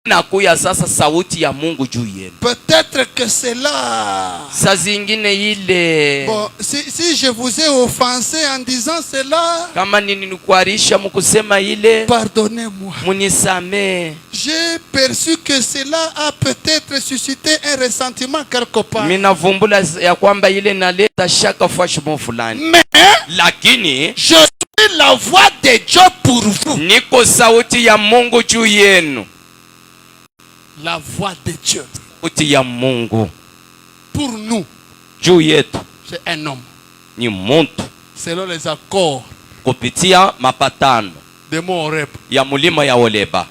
nakuya sasa sauti ya Mungu juu yenu. Peut-être que c'est là. Saa zingine ile Bon, si je vous ai offensé en disant cela, kama ninikwarisha mkusema ile, pardonnez-moi. munisamee. J'ai perçu que cela a peut-être suscité un ressentiment quelque part. Minavumbula ya kwamba ile naleta shaka fashimo fulani. Mais Lakini je suis la voix de Dieu pour vous. niko sauti ya Mungu juu yenu. La voix de Dieu Sauti ya Mungu pour nous, juu yetu c'est un homme. ni muntu Selon les accords kupitia mapatano de Moreb. ya mulima ya Oleba.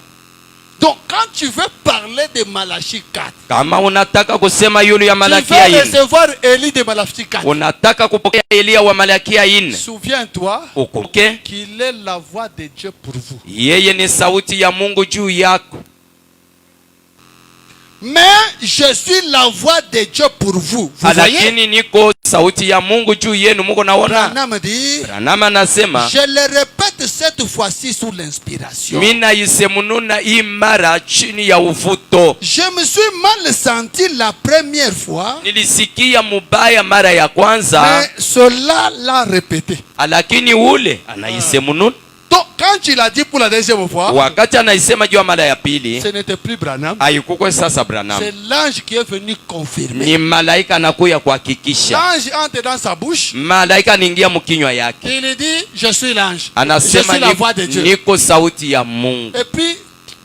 Donc quand tu veux parler de Malachie 4, Kama unataka kusema yule ya tu Malakia veux 4, recevoir Élie de Malachie 4. unataka kupokea Elia wa Malakia 4, Souviens-toi ukumbuke qu'il est la voix de Dieu pour vous. yeye ni sauti ya Mungu juu yako. Mais je suis la voix de Dieu pour vous. Vous voyez? Lakini niko sauti ya Mungu juu yenu. Mungu naona. Branham dit, Branham anasema, je le répète cette fois-ci sous l'inspiration. mina isemununa imara chini ya uvuto. Je me suis mal senti la première fois, Nilisikia mubaya mara ya kwanza, mais cela l'a répété. lakini ule anaisemununa. Donc quand il a dit pour la deuxième fois, Wakati anaisema juu ya mara ya pili, ce n'était plus Branham, haikuwa sasa Branham. c'est l'ange qui est venu confirmer. Ni malaika anakuya kuhakikisha. L'ange entre dans sa bouche, Malaika anaingia mkinywa yake. il dit, je suis l'ange, je Anasema suis la voix de Dieu. niko sauti ya Mungu. Et puis,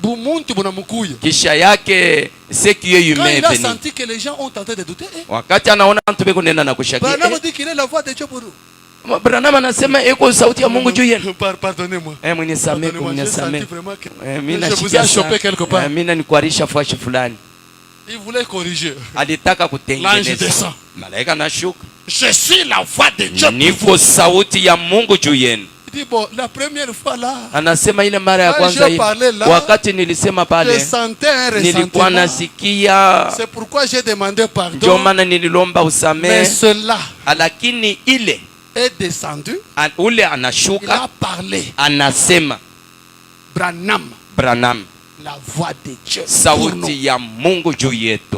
bumuntu bunamukuya. Kisha yake seki yeye Quand il a yumeveni. senti que les gens ont tenté de douter, Wakati anaona mtu beko nenda na kushakia. Branham dit qu'il est la voix de Dieu pour nous. Branham anasema iko sauti ya Mungu juu yenu. Pardonnez-moi. Mnisamee, Pardonnez-moi, j'ai mnisamee. senti vraiment que Mimi je vous ai chopé quelque part. Mimi nikwarisha fashi fulani. Il voulait corriger. Alitaka L'ange kutengeneza. descend. Malaika anashuka. Je suis la voix de Dieu pour Niko vous. sauti ya Mungu juu yenu. Il dit, bon, la première fois là, Anasema ile mara ya Quand kwanza je hii, parlais là, wakati nilisema je pale, sentais un nilikuwa ressentiment. nasikia, C'est pourquoi j'ai demandé ndio pardon. maana nililomba Mais usamee. cela Lakini ile est descendu. ule Il a anashuka, parlé. anasema Branham, Branham, la voix de Dieu pour nous. sauti ya Mungu juu yetu.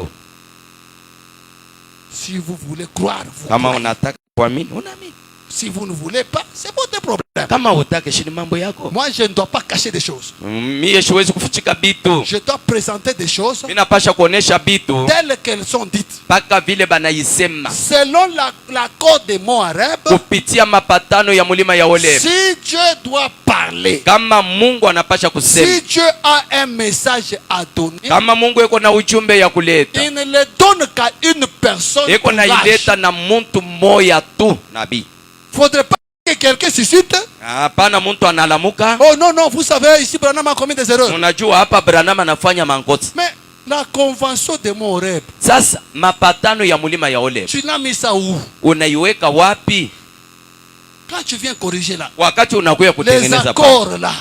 Si vous voulez croire, vous Kama croyez. unataka kuamini, unaamini. Si vous ne voulez pas, c'est votre problème. Kama hutaki, shini mambo yako. Moi, je ne dois pas cacher des choses. Mie siwezi kufichika bitu. Je dois présenter des choses Mimi napasha kuonesha bitu telles qu'elles sont dites. mpaka vile banaisema Selon l'accord de Moareb, kupitia mapatano ya mulima ya Oleba. si Dieu doit parler, Kama Mungu anapasha kusema, si Dieu a un message à donner, kama Mungu eko na ujumbe ya kuleta, il ne le donne qu'à une personne. eko na ileta na muntu mmoja tu, nabii. Faudrait pas que quelqu'un suscite. Hapana muntu analamuka. Oh non, non, vous savez, ici Branham a commis des erreurs. Unajua hapa Branham anafanya mankoti. Mais La convention de Horeb. Sasa mapatano ya mulima ya Horeb Tu l'as mis ça où? unaiweka wapi? Quand tu viens corriger là. Wakati unakuya Les kutengeneza accords là.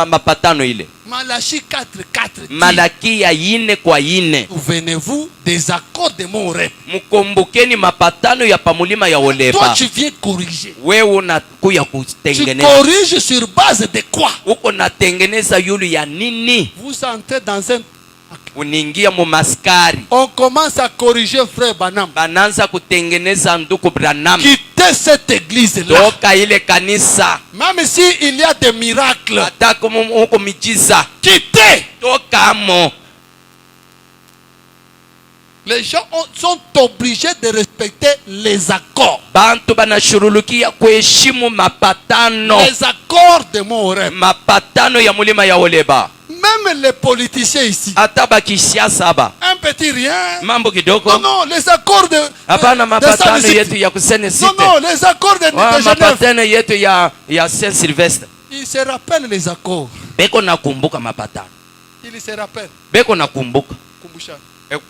mapatano ile. Malachie 4:4. Malakia 4:4. Souvenez-vous des accords de Horeb. Mkumbukeni mapatano ya pamulima ya Toi Horeba. tu viens corriger. Wewe unakuya Tu kutengeneza. corriges sur base de quoi? Uko natengeneza yulu ya nini? Vous entrez dans un... Uningia mu maskari. On commence à corriger frère Branham. Bananza kutengeneza nduku Branham. Quittez cette église là. Toka ile kanisa. Même si il y a des miracles. Atako muko mijiza. Quittez. Toka mo. Les gens sont obligés de respecter les accords. Bantu banashurulukia kuheshimu mapatano. Les accords de Horeb. Mapatano ya mulima ya Horeba. Même les politiciens ici. Ataba kisiasa haba. Un petit rien. Mambo kidogo. Non, non, les accords de... Hapana mapatano yetu ya kusene site. Non, non, les accords de Genève. Mapatano yetu ya Saint Sylvestre. Il se rappelle les accords. Beko nakumbuka mapatano. Il se rappelle. Beko nakumbuka. Kumbushan.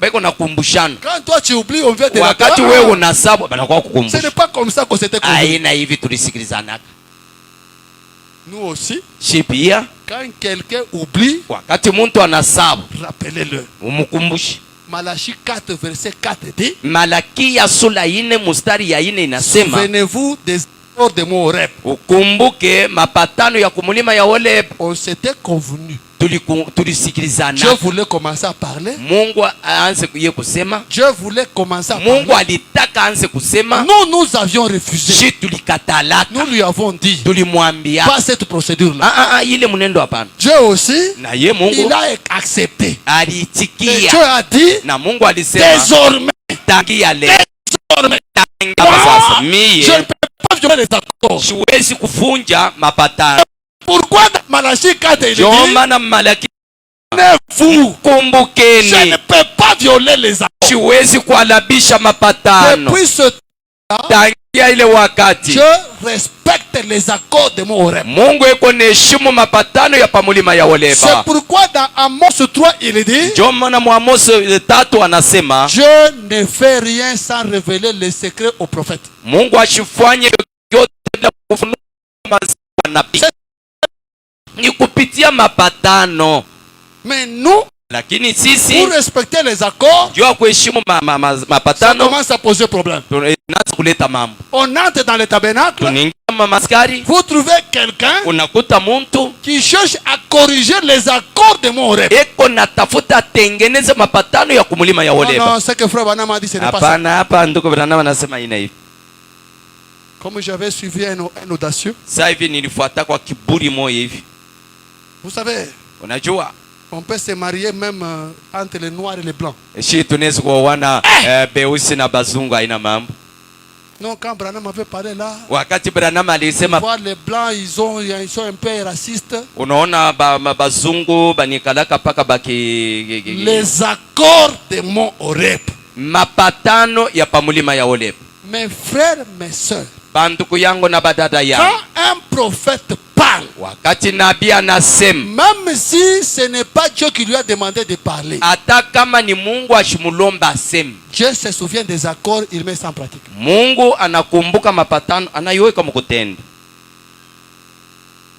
Beko nakumbushana. Quand toi tu oublies, on vient te Wakati rappeler. wewe unasabu banakuwa Ce kukumbusha. n'est pas comme ça qu'on s'était convenu. Aina hivi tulisikilizana. Nous aussi, Si pia quand quelqu'un oublie, wakati muntu anasabu rappelez-le. umukumbushe. Malachie 4, verset 4 dit, Malakia sura 4 mstari ya 4 inasema, souvenez-vous des accords de Horeb. ukumbuke mapatano ya kumulima ya Horeb. On s'était convenu. Tulisikilizana. Dieu voulait commencer à parler. Mungu aanze kuye kusema. Dieu voulait commencer à Mungu parler. alitaka aanze kusema. Nous avions refusé. Shi tulikatalaka. Nous lui avons dit, Tulimwambia. pas cette procédure-là. Ile munendo hapana. Dieu aussi, Na ye Mungu il a accepté. Et alitikia. Dieu a dit, Na Mungu alisema désormais, tangia leo. désormais, Tangia sasa je ne mie peux pas violer les accords. siwezi kufunja mapatano. Pourquoi dans Malachie 4 il dit, Ndio maana Malaki vous, je kumbukeni. ne peux pas violer les accords. Siwezi kualabisha mapatano. Depuis ce temps, Tangia ile wakati je respecte les accords de Horeb. Mungu eko neheshimu mapatano ya pamulima ya C'est Horeba. pourquoi dans Amos 3 il dit, Ndio maana mu Amos 3 anasema je ne fais rien sans révéler les secrets aux prophètes. Mungu ashifanye yote bila kufunua manabii. Ni kupitia mapatano. Mais nous, Lakini sisi pour respecter les accords, jua kuheshimu ça mapatano commence à poser problème. tunaanza kuleta mambo. On entre dans le tabernacle, Tunaingia mamaskari, vous trouvez quelqu'un unakuta muntu qui cherche à corriger les accords de Horeb. eko natafuta tengeneza mapatano ya kumulima ya Non, Horeba. non, ce que frère Branham a dit, ce n'est pas ça. Hapana, hapa ndugu Branham anasema ina hivi. Comme j'avais suivi un audacieux, Sasa hivi nilifuata kwa kiburi moyo hivi. vous savez, Unajua? on peut se marier même entre les noirs et les blancs. Shi tunaweza kuoana beusi na bazungu haina mambo. Non, quand Branham avait parlé là, Wakati Branham alisema voir les blancs, ils sont un peu racistes. unaona bazungu banikalaka paka baki Les accords de Horeb. mapatano ya pamulima ya Horeb. Mes frères, mes soeurs, Banduku yangu na badada yangu, quand un prophète parle, wakati nabii anasema, même si ce n'est pas Dieu qui lui a demandé de parler, hata kama ni Mungu ashimulomba aseme, Dieu se souvient des accords, il met ça en pratique. Mungu anakumbuka mapatano anaiweka mkutendo.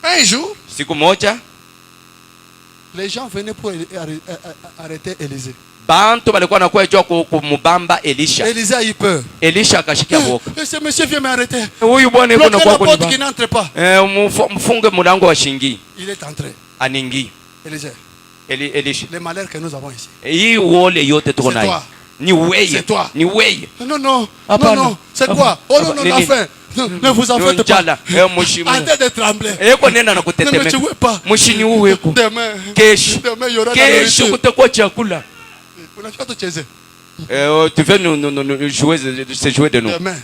Un jour, Siku moja les gens venaient pour arrêter Élisée. bantu balikuwa nakuwa jua kumubamba Elisha. Élisée a eu peur. Elisha akashikia boka. Et ce monsieur vient m'arrêter. Huyu bwana yuko Bloquez na la kwa porte qui n'entre pas. mfunge mulango wa shingi. Il est entré. Aningi. Élisée, Elisha. les malheurs que nous avons ici. Hii wole yote tuko C'est nayo. toi. Ni weye. C'est toi. Ni weye. Non, non, Hapana. non, non, c'est quoi? Oh non, non, Nini? enfin, ne vous en faites Njala. pas. Mushimu. Arrêtez de trembler. Eko nena na Ne me kutetemeka. tuez pas. Mushini uweko. Demain, Kesho. demain, il y aura de la Kesho nourriture. kutakuwa chakula. Unataka tucheze? Tu veux nous jouer se jouer de nous. Demain.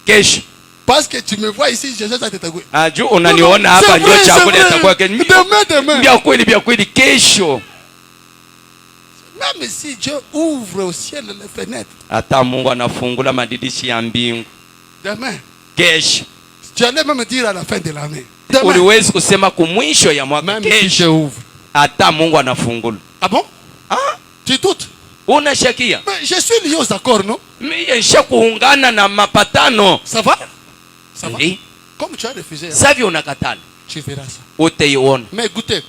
Kesho. Parce que tu me vois ici, je cherche à te taguer. Aju unaniona hapa ndio chakula itakuwa kesho. Demain. Vya kweli kesho. Même si Dieu ouvre au ciel les fenêtres, Hata Mungu anafungula madidishi ya mbingu. demain, Kesho. tu allais même dire à la fin de l'année. Demain, Uliwezi kusema kumwisho ya mwaka même si kesho. Dieu ouvre. Hata Mungu anafungula. Ah bon? Ah, Tu doutes? Unashakia? Mais je suis lié aux accords, non? Mimi nishakuungana na mapatano. Ça va? Ça va? Ndi? Comme tu as refusé, Savi unakatana. tu verras ça. Utaiona. Mais écoutez,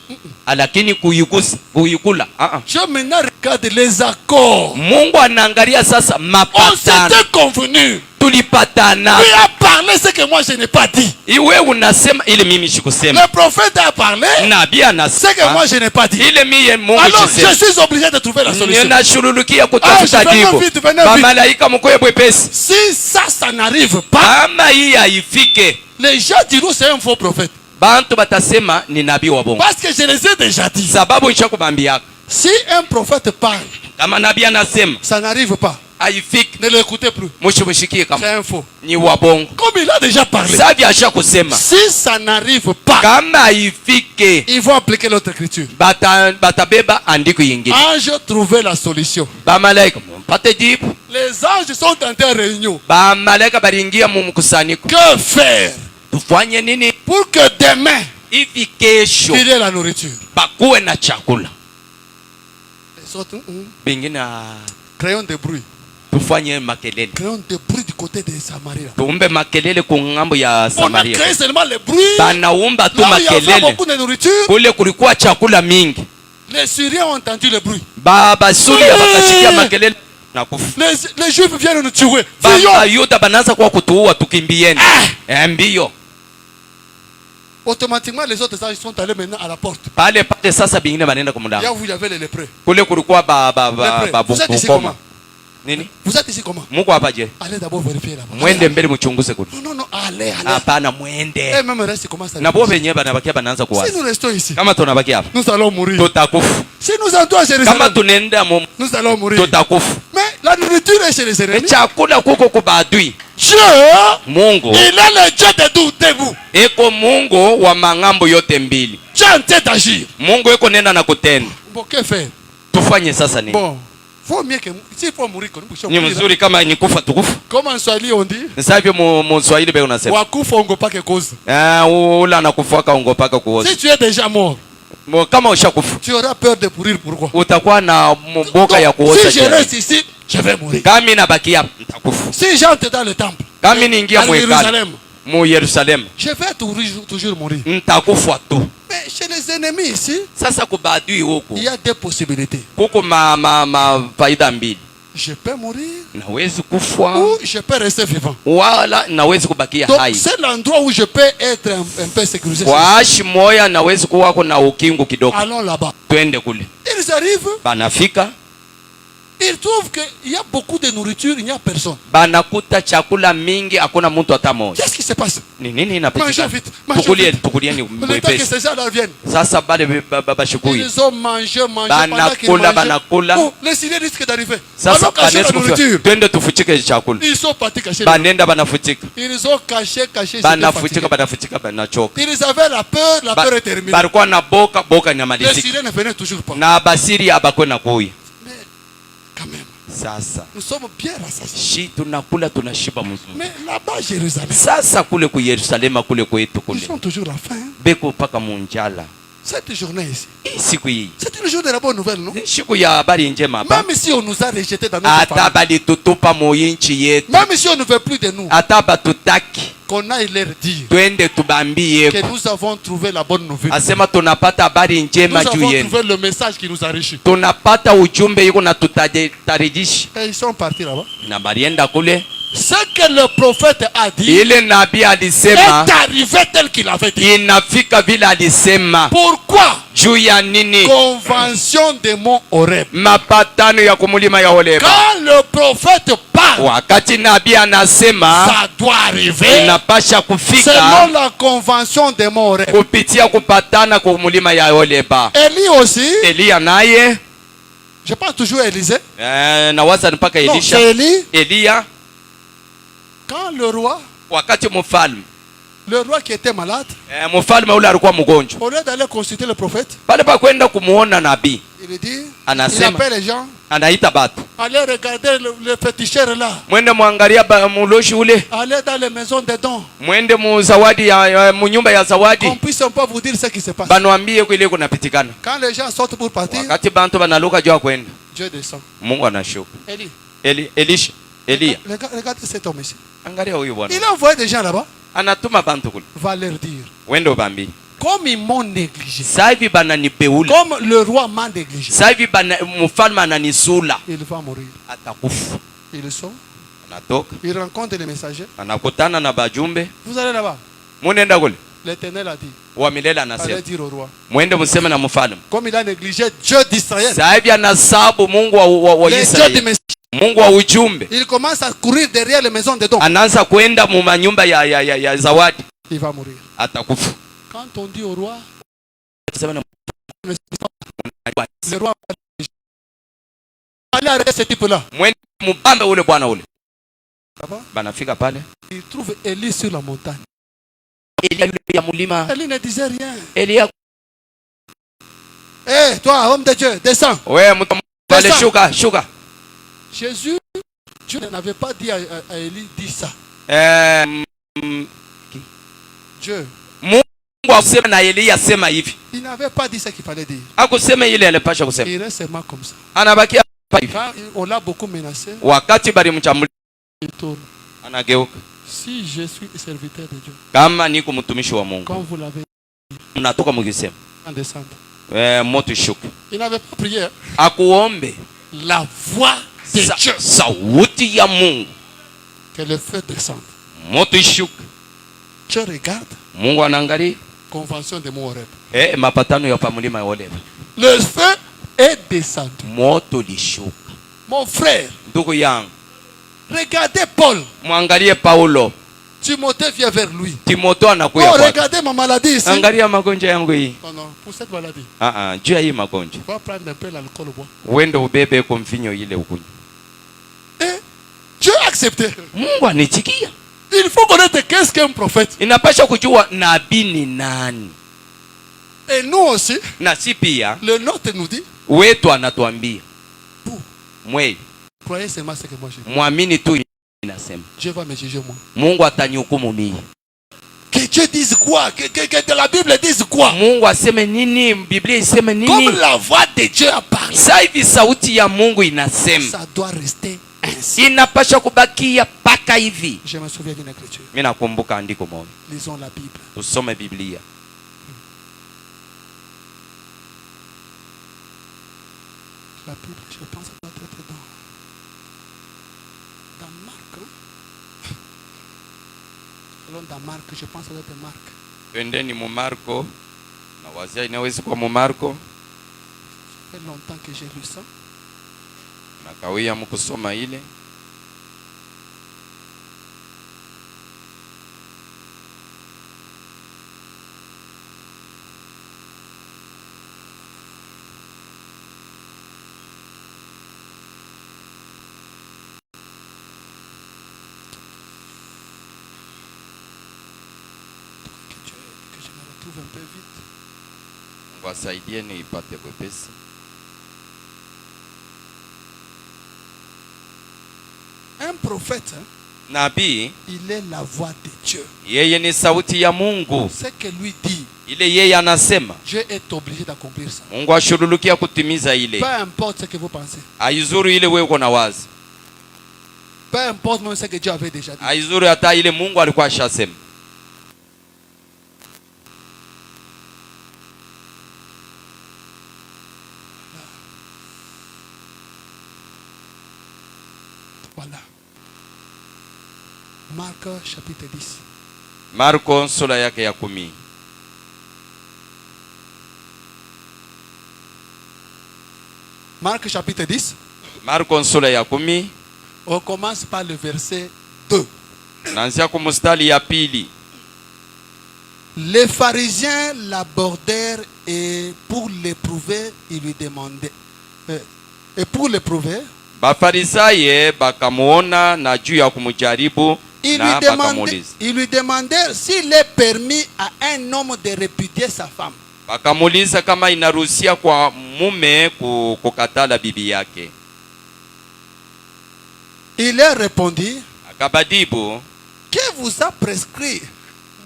Lakini kuikula. je maintenant regarde les accords. Mungu anaangalia sasa On mapatano. s'était convenu. Tulipatana. Il a parlé ce que moi je n'ai pas dit. Iwe unasema ile mimi sikusema. Le prophète a parlé Nabii ce que anasema moi je n'ai pas dit. ile mimi Mungu Alors je sisema. suis obligé de trouver la solution. Ninashurulukia kutafuta venez jibu. vite, venez vite. Bamalaika mkoye bwepesi. Si ça n'arrive pas, Kama hii haifike, les gens diront c'est un faux prophète. bantu batasema ni nabii wa bongo. Parce que je les ai déjà dit. Sababu nishakubambiaka. Si un prophète parle, Kama nabii anasema ça n'arrive pas. haifiki, Ne l'écoutez plus. mshimushikie C'est kama un faux. ni wa bongo. Comme il a déjà parlé. Sabi ashakusema Si ça n'arrive pas, kama haifike, ils vont appliquer l'autre écriture. batabeba andiko yingine. Ange, trouver la solution. Bamalaika mpate jibu. Les anges sont en réunion. Bamalaika baliingia mu mkusanyiko. Que faire Tufanye nini pour que demain, hivi kesho il y ait la nourriture? bakuwe na chakula? Les autres, Bengine créons des bruits. tufanye makelele. Créons des bruits du côté des Samaria. Tuumbe makelele ku ngambo ya On a Samaria. créé seulement les bruits. Banaumba tu Là où il y avait makelele. beaucoup de nourriture, Kule kulikuwa chakula mingi. les Syriens ont entendu le bruit. Basuria bakashikia makelele na kufa. Les Juifs viennent nous tuer. Fuyons. Bayuda banaanza kwa kutuua, tukimbieni. Mbio. Automatiquement, les autres anges sont allés maintenant à la porte. Pale pale sasa bingine banenda Là kumlango. où il y avait les lépreux. Kule kulikuwa Vous êtes ici bukoma. comment? Nini? Vous êtes ici comment? Mungu hapa je? Allez d'abord vérifier là-bas. Mwende mbele mchunguze kule. Non, non, non, allez, allez. Hapana mwende. Et même reste comment ça. Na bo benyewe banabakia banaanza Si kuwaza. nous restons ici, Kama tunabaki hapa, nous allons mourir. tutakufa. Si nous entrons à Kama Jérusalem, tunaenda mu nous allons mourir. tutakufa. Mais la nourriture est chez les ennemis. Chakula kuko kubadui. Dieu, Mungu il est le Dieu de tout debout. eko Mungu wa mangambo yote mbili. Dieu en tête d'agir. Mungu eko nenda na kutenda. Bon, que faire? Tufanye sasa nini? Bon, faut mieux que s'il faut mourir que nous puissions Ni mourir. mzuri kama ni kufa tukufa. Comme en Swahili on dit, Nisavyo mu Swahili be unasema. wakufa ongopa que cause. Ula nakufa kaongopaka kuoza. Si tu es déjà mort, Kama ushakufa tu auras peur de mourir. Pourquoi? utakuwa na mboka ya Donc, kuoza. si je reste ici, je vais mourir. Kama nabaki hapa nitakufa. Si j'entre dans le temple, Kama niingia à mu hekalu Jérusalem, mu Yerusalemu je vais toujours mourir. nitakufa tu. Mais chez les ennemis ici, Sasa kubadui huko il y a deux possibilités. kuko ma faida mbili. Je peux mourir Nawezi kufa ou je peux rester vivant. wala nawezi kubakia Donc hai. c'est l'endroit où je peux être un peu sécurisé. Waashi moya nawezi kuwako na ukingu kidogo. Allons là-bas. Twende kule. Ils arrivent, Banafika ils trouvent qu'il y a beaucoup de nourriture, il n'y a personne. banakuta chakula mingi, hakuna mtu hata moja. Qu'est-ce qui se passe? Ni nini Mangez inapitika? vite, mangez vite. Tukulieni Le temps que mwepesi. ces gens-là viennent, Sasa bale bashukui ils ont mangé, pendant qu'ils banakula mangeaient. banakula. Oh, les Syriens risquent d'arriver. Sasa Allons cacher la banaweza kufika. nourriture. Twende tufuchike chakula. Ils sont partis cacher. Banenda banafuchika. Ils ont caché, ils étaient Banafuchika fatigués. banachoka. Ils avaient la peur est terminée. Balikuwa na boka Les inamalizika. Syriens ne venaient toujours pas. Na basiri abakwe na kuya. Mais quand même, Sasa nous sommes bien rassasiés. shi tunakula tunashiba mzuri. Mais là-bas, Jérusalem, Sasa kule ku Yerusalema kule kwetu kule. ils ont toujours la faim. Beko paka munjala. Cette journée ici, Hii siku hii. c'est une journée de la bonne nouvelle, non? Siku ya habari njema hapa. Même si on nous a rejetés dans notre Ata famille, balitutupa mu inchi yetu. même si on ne veut plus de nous, Ata batutaki. qu'on aille leur dire Twende tubambie. que nous avons trouvé la bonne nouvelle. Asema tunapata habari Nous njema juu avons yenu. trouvé le message qui nous enrichit. Tunapata ujumbe yuko na tutatarijisha. Et ils sont partis là-bas. Na balienda kule. Ce que le prophète a dit Ile nabii alisema est arrivé tel qu'il avait dit. inafika vile alisema. Pourquoi? Juu ya nini? Convention de Mont Horeb. Mapatano ya kumulima ya Horeba. Quand le prophète parle, Wakati nabii anasema ça doit arriver inapasha kufika selon la convention de Mont Horeb. kupitia kupatana kwa mulima ya Horeba. Élie aussi, Elia naye je pense toujours à Élisée. na waza mpaka Non, Elisha. c'est Élie. Elia Quand le roi wakati mfalme qui était malade, mfalme ule alikuwa mgonjwa. au lieu d'aller consulter le prophète, Pale pa kwenda kumuona nabii, il dit, il anasema appelle les gens, anaita batu. allez regarder le féticheur là, Mwende muangalia muloshi ule, allez dans les maisons des dons, mwende mu zawadi ya munyumba ya zawadi. qu'on puisse un peu vous dire ce qui se passe. Banwambie kile kunapitikana. Quand les gens sortent pour partir, Wakati bantu banaluka jua kwenda. Dieu descend. Mungu anashuka. Elia. Regardez cet homme ici. Angalia huyu bwana. Il a envoyé des gens là-bas. Anatuma bantu kule. Va leur dire. Wende ubambi. Comme ils m'ont négligé. Sasa hivi bananibeula. Comme le roi m'a négligé. Sasa hivi mfalme ananisula. Il va mourir. Atakufa. Il sort. Anatoka. Il rencontre les messagers. Anakutana na bajumbe. Vous allez là-bas. Munenda kule. L'Éternel a dit. Wa milele anasema. Allez dire au roi. Mwende mseme na mfalme. Comme il a négligé Dieu d'Israël. Sasa hivi anasabu Mungu wa Israeli. Mungu wa ujumbe. Il commence à courir derrière les maisons de dons. Anaanza kwenda mu manyumba ya zawadi. Il va mourir. Atakufa. Quand on dit au roi, le roi allez arrêter ce type-là. Mwende mubambe ule bwana ule. Banafika pale. Il trouve Élie sur la montagne. Élie ya mulima. Élie ne disait rien. Élie. Eh, toi, homme de Dieu, descends. Ouais, allez, shuka. Jésus, Dieu n'avait pas dit à Élie, dis ça. Dieu. Il n'avait pas dit ce qu'il fallait dire. Il reste seulement comme ça. Quand on l'a beaucoup menacé, il tourne. Si je suis serviteur de Dieu, quand vous l'avez dit, en descendre. Il n'avait pas prié. La voix de Dieu. Que le feu descende. Dieu regarde. Convention de Horeb. Le feu est descendu. Mon frère. Regardez Paul. Timothée vient vers lui. Regardez ma maladie ici. Non, pour cette maladie. Va prendre un peu l'alcool. Et Dieu a accepté. Il faut connaître qu'est-ce qu'un prophète. Et nous aussi, le nôtre nous dit, croyez seulement ce que moi je dis. Dieu va me juger moi. Que Dieu dise quoi? Que la Bible dise quoi? Comme la voix de Dieu a parlé. Ça doit rester ainsi. Je me souviens d'une écriture. Lisons la Bible. La Bible, je pense que ça doit être dans Marc. Allons dans Marc, je pense que ça doit être Marc. Ça fait longtemps que j'ai lu ça. Un peu vite. Un prophète, Nabii, il est la voix de Dieu. Ce que lui dit, Dieu est obligé d'accomplir ça. Peu importe ce que vous pensez. Peu importe même ce que Dieu avait déjà dit. Voilà. Marc chapitre 10. Marko sura yake ya 10. Marc chapitre 10. Marko sura ya 10. On commence par le verset 2. Naanzia kwa mstari ya pili. Les pharisiens l'abordèrent et pour l'éprouver, ils lui demandaient. Et pour l'éprouver, Bafarisaye bakamuona na juu ya kumujaribu na bakamuuliza. Ils lui demandèrent s'il est permis à un homme de répudier sa femme. Bakamuuliza kama inaruhusiwa kwa mume kukatala bibi yake. Il leur répondit, akabadibu, que vous a prescrit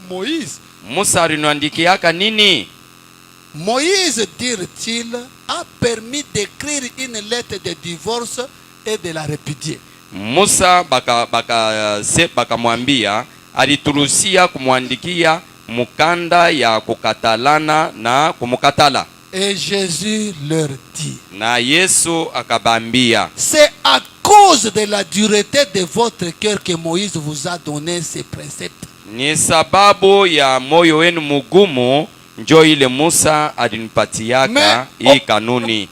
Moïse? Musa aliniandikiaka nini? Moïse, dit-il, a permis d'écrire une lettre de divorce et de la répudier. Musa bakamwambia alituruhusia kumwandikia mukanda ya kukatalana na kumukatala. Et Jésus leur dit, na Yesu akabambia, c'est à cause de la dureté de votre cœur que Moïse vous a donné ces préceptes. Ni sababu ya moyo wenu mugumu njo ile Musa alinipatiaka hii kanuni.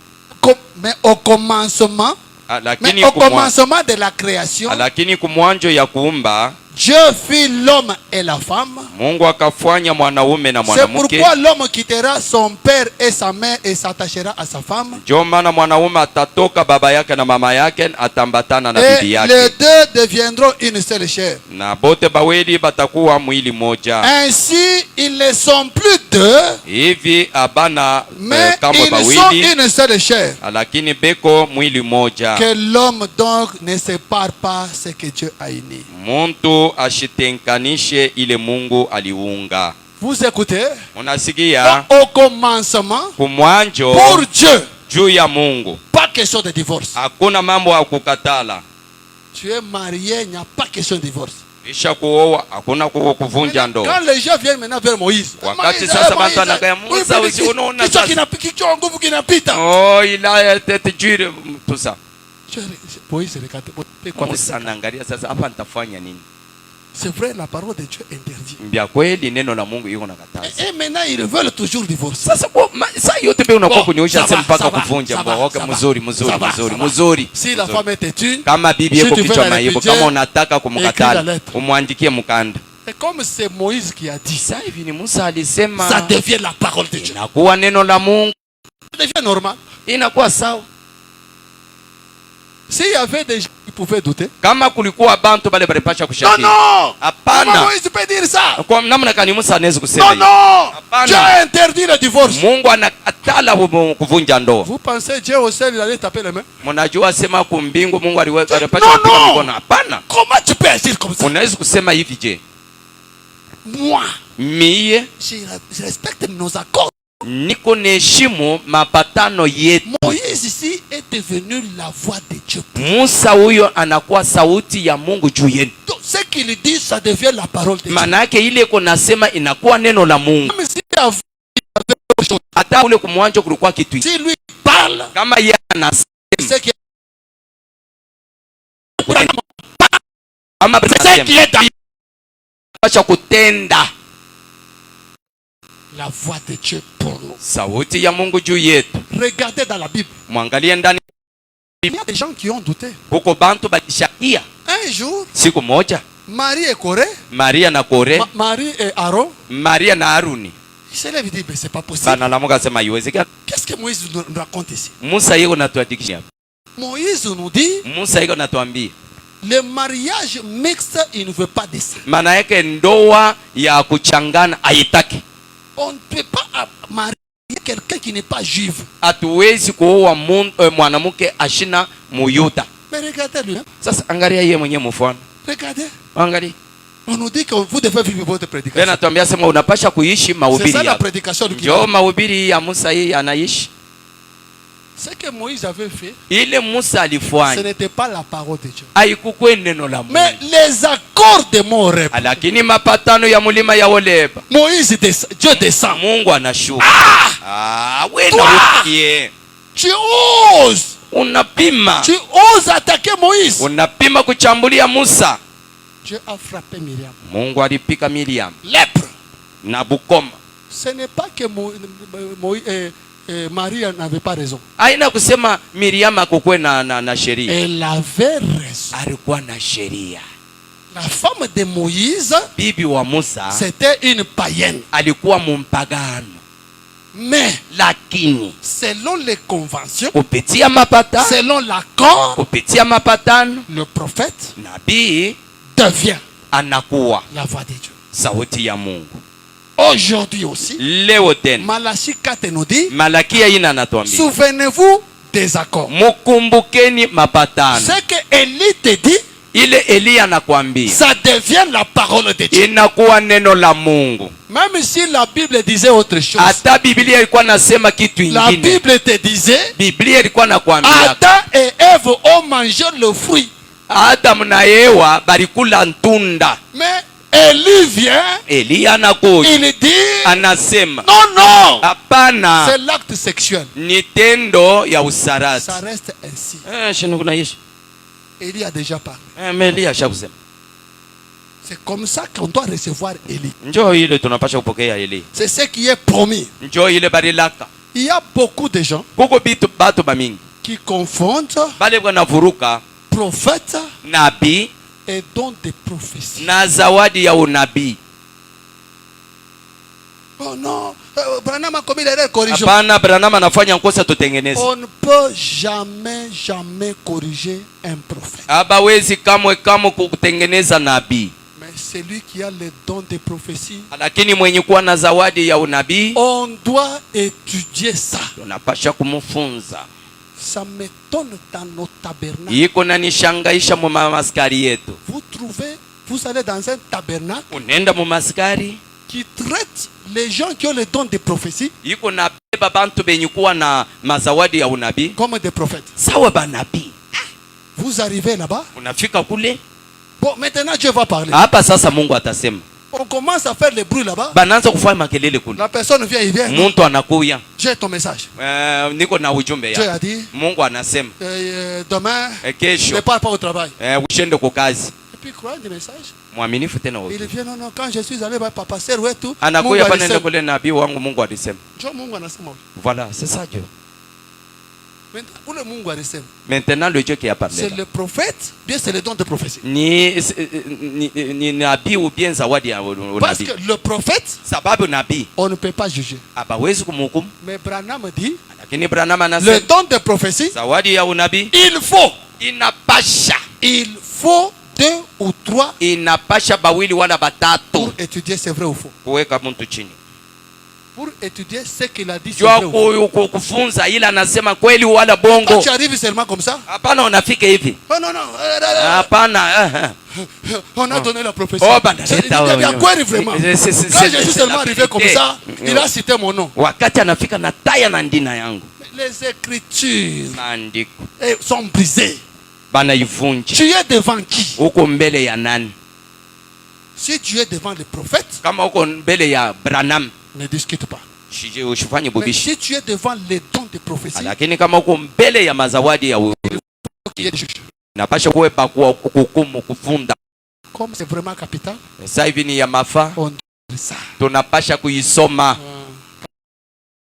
Mais au commencement, de la création, lakini kumwanjo ya kuumba, Dieu fit l'homme et la femme. Mungu akafanya mwanaume na C'est mwanamke. pourquoi l'homme quittera son père et sa mère et s'attachera à sa femme. Ndio maana mwanaume atatoka baba yake na mama yake, atambatana na bibi yake. Les deux deviendront une seule chair. Na bote bawili batakuwa mwili moja. Ainsi, ils ne sont plus deux, hivi abana mais kama ils bawili, sont une seule chair. lakini beko mwili moja. Que l'homme donc ne sépare pas ce que Dieu a uni. Muntu ashitenkanishe ile Mungu aliunga. Vous écoutez? Unasikia? Au commencement, kumwanjo, pour Dieu, juu ya Mungu, pas question de divorce. Hakuna mambo ya kukatala. Tu es marié, il n'y a pas question de divorce. Kisha kuoa hakuna kuvunja ndoa. Quand les gens viennent maintenant vers Moïse, wakati sasa bantu anakaya Musa, unaona sasa kichwa nguvu kinapita. Oh, ila tete jure tout ça. Moïse regarde, Musa anaangalia sasa hapa nitafanya nini? C'est vrai, la parole de Dieu interdit. Mbia kweli neno la Mungu iko nakataza. Et maintenant ils veulent toujours divorcer. Sasa saa yote be unakuwa kuniosha sema mpaka kuvunja. Okay, mzuri. Si la femme est têtue, kama bibi yako kichwa maibo, kama unataka kumkatala, umwandikie mkanda. Et comme c'est Moïse qui a dit, ça hivi ni Musa alisema, ça devient la parole de Dieu. Inakuwa neno la Mungu. Ça devient normal. Inakuwa sawa. S'il y avait des gens qui pouvaient douter, kama kulikuwa bantu bale balipasha kushaki. Non. Hapana. Comment Moïse peut dire ça? Kwa namna gani Musa anaweza kusema hivi? Non. Dieu a interdit le divorce. Mungu anakatala kuvunja ndoa. Vous pensez Dieu au ciel il allait taper les mains? Mnajua sema kumbingu Mungu alipasha kupiga mikono? Hapana. Comment tu peux dire comme ça? Unaweza kusema hivi je? Moi, mie je respecte nos accords. Niko neheshimu mapatano yetu. Moïse ici est devenu la voix de Dieu. Musa huyo anakuwa sauti ya Mungu juu yetu. Ce qu'il dit ça devient la parole de Dieu. Maana yake ile iko nasema inakuwa neno la Mungu. Hata ule kumwanjo kulikuwa kitu. Si lui parle, kama yeye anasema ama acha kutenda. La voix de Dieu pour nous. Sauti ya Mungu juu yetu. Regardez dans la Bible. Mwangalie ndani. Il y a des gens qui ont douté. Huko bantu balishakia. Un jour, siku moja, Marie et Corée, Maria na Kore, Marie et Aaron, Maria na Haruni, il se lève et dit, mais c'est pas possible. Qu'est-ce que Moïse nous raconte ici? Musa yeko natuandikisha. Moïse nous dit, Musa yeko natuambia, le mariage mixte, il ne veut pas de ça. Maana yake ndoa ya kuchangana haitaki. On ne peut pas marier quelqu'un qui n'est pas juif. Hatuwezi kuoa mwanamke ashina muyuda. Mais regardez-le. Sasa angalia yeye mwenyewe mfano. Regardez. Angalia. On nous dit que vous devez vivre votre prédication. Tena tuambia sema unapasha kuishi mahubiri yako. C'est ça la prédication du Ndio mahubiri ya Musa yeye anaishi. Ce que Moïse avait fait, ile Musa alifanya, ce n'était pas la parole de Dieu. Haikuwa neno la Mungu. Mais les accords de Horeb. Lakini mapatano ya mulima ya Horeb. Moïse Dieu descend. Mungu anashuka. Wewe ukie. Tu oses. Unapima. Tu oses attaquer Moïse. Unapima kuchambulia Musa. Dieu a frappé Myriam. Mungu alipika Myriam. Lèpre. Na bukoma. Ce n'est pas que Marie n'avait pas raison. Haina kusema Miriam akukwe na sheria. Elle avait raison. Alikuwa na sheria. La femme de Moïse, bibi wa Musa, c'était une païenne. Alikuwa mumpagano. Mais lakini selon les conventions, kupitia mapatano, selon l'accord, kupitia mapatano, le prophète, nabii devient anakuwa la voix de Dieu. Sauti ya Mungu. Aujourd'hui aussi, leo tena Malachie 4 nous dit, Malakia ina anatuambia, souvenez-vous des accords. Mukumbukeni mapatano. Ce que Élie te dit, ile Elia anakuambia, ça devient la parole de Dieu. Inakuwa neno la Mungu. Même si la Bible disait autre chose. Hata Biblia ilikuwa nasema kitu ingine. La Bible te disait, Biblia ilikuwa nakwambia, Adam et Ève ont mangé le fruit. Adam na Eva balikula ntunda. Mais Élie vient, Elia anakuja, il dit, anasema, non, hapana, c'est l'acte sexuel. ni tendo ya usarati. Ça reste ainsi. Elia a déjà parlé. Mais Elia ashakusema. C'est comme ça qu'on doit recevoir Élie. Njoo ile tunapasha kupokea Elia. C'est ce qui est promis. Njoo ile barilaka. Il y a beaucoup de gens qui confondent bale wanavuruka prophète, nabii et don de prophétie. Na zawadi ya unabii. Oh non, Branham a commis l'erreur, corrigeons. Hapana, Branham anafanya nkosa tutengeneze. On ne peut jamais corriger un prophète. Habawezi kamwe kutengeneza nabii. Mais celui qui a le don de prophétie, lakini mwenye kuwa na zawadi ya unabii, on doit étudier ça. Tunapasha kumfunza. Ça m'étonne dans nos tabernacles. Iko na nishangaisha mu maskari yetu. Vous allez dans un tabernacle, unenda mu maskari qui traite les gens qui ont le don de prophétie, iko na beba bantu benye kuwa na mazawadi ya unabii comme des prophètes. Sawa banabii. Vous arrivez là-bas, unafika kule. Bon, maintenant Dieu va parler. Hapa sasa Mungu atasema. On commence à faire le bruit là-bas. Bananza kufanya makelele kule. La personne vient, il vient. Muntu anakuya. J'ai ton message. Niko na ujumbe ya. Dieu a dit, Mungu anasema. Demain, kesho, ne pars pas au travail. Ushende kwa kazi. Et puis croyez le message. Mwaminifu tena wote. Il vient, non, quand je suis allé par papa serre ouais tout. Anakuya pana ndio kule nabii wangu Mungu alisema. Dieu Mungu anasema. Voilà, c'est ça Dieu. Maintenant, le Dieu qui a parlé. C'est le prophète, bien c'est le don de prophétie. Ni nabii ou bien zawadi ya unabii. Parce que le prophète, sababu nabii, on ne peut pas juger. Hapawezi kumhukumu. Mais Branham dit, lakini Branham anasema, le don de prophétie, zawadi ya unabii, il faut 2 ou 3 inapasha bawili wala batatu pour étudier c'est vrai ou faux. Kuweka mtu chini. Pour étudier ce qu'il a dit c'est vrai ou faux. Kufunza ila anasema kweli wala bongo. Quand tu arrives seulement comme ça. Hapana unafika hivi. Oh non. Hapana. On a donné la prophétie. Oh banaleta il y a quoi vraiment? Quand je suis seulement arrivé comme ça, il a cité mon nom. Wakati anafika na taya na ndina yangu. Les écritures maandiko sont brisées. Banaivunja. Tu es devant qui? Uko mbele ya nani? Si tu es devant le prophète, kama uko mbele ya Branham, ne discute pas. Usifanye bubishi. Mais si tu es devant les dons de prophétie, lakini kama uko mbele ya mazawadi ya napasha kuwepa kuhukumu kufunda. Comme c'est vraiment capital, sasa hivi ni ya mafa, on dit ça. Tunapasha kuisoma.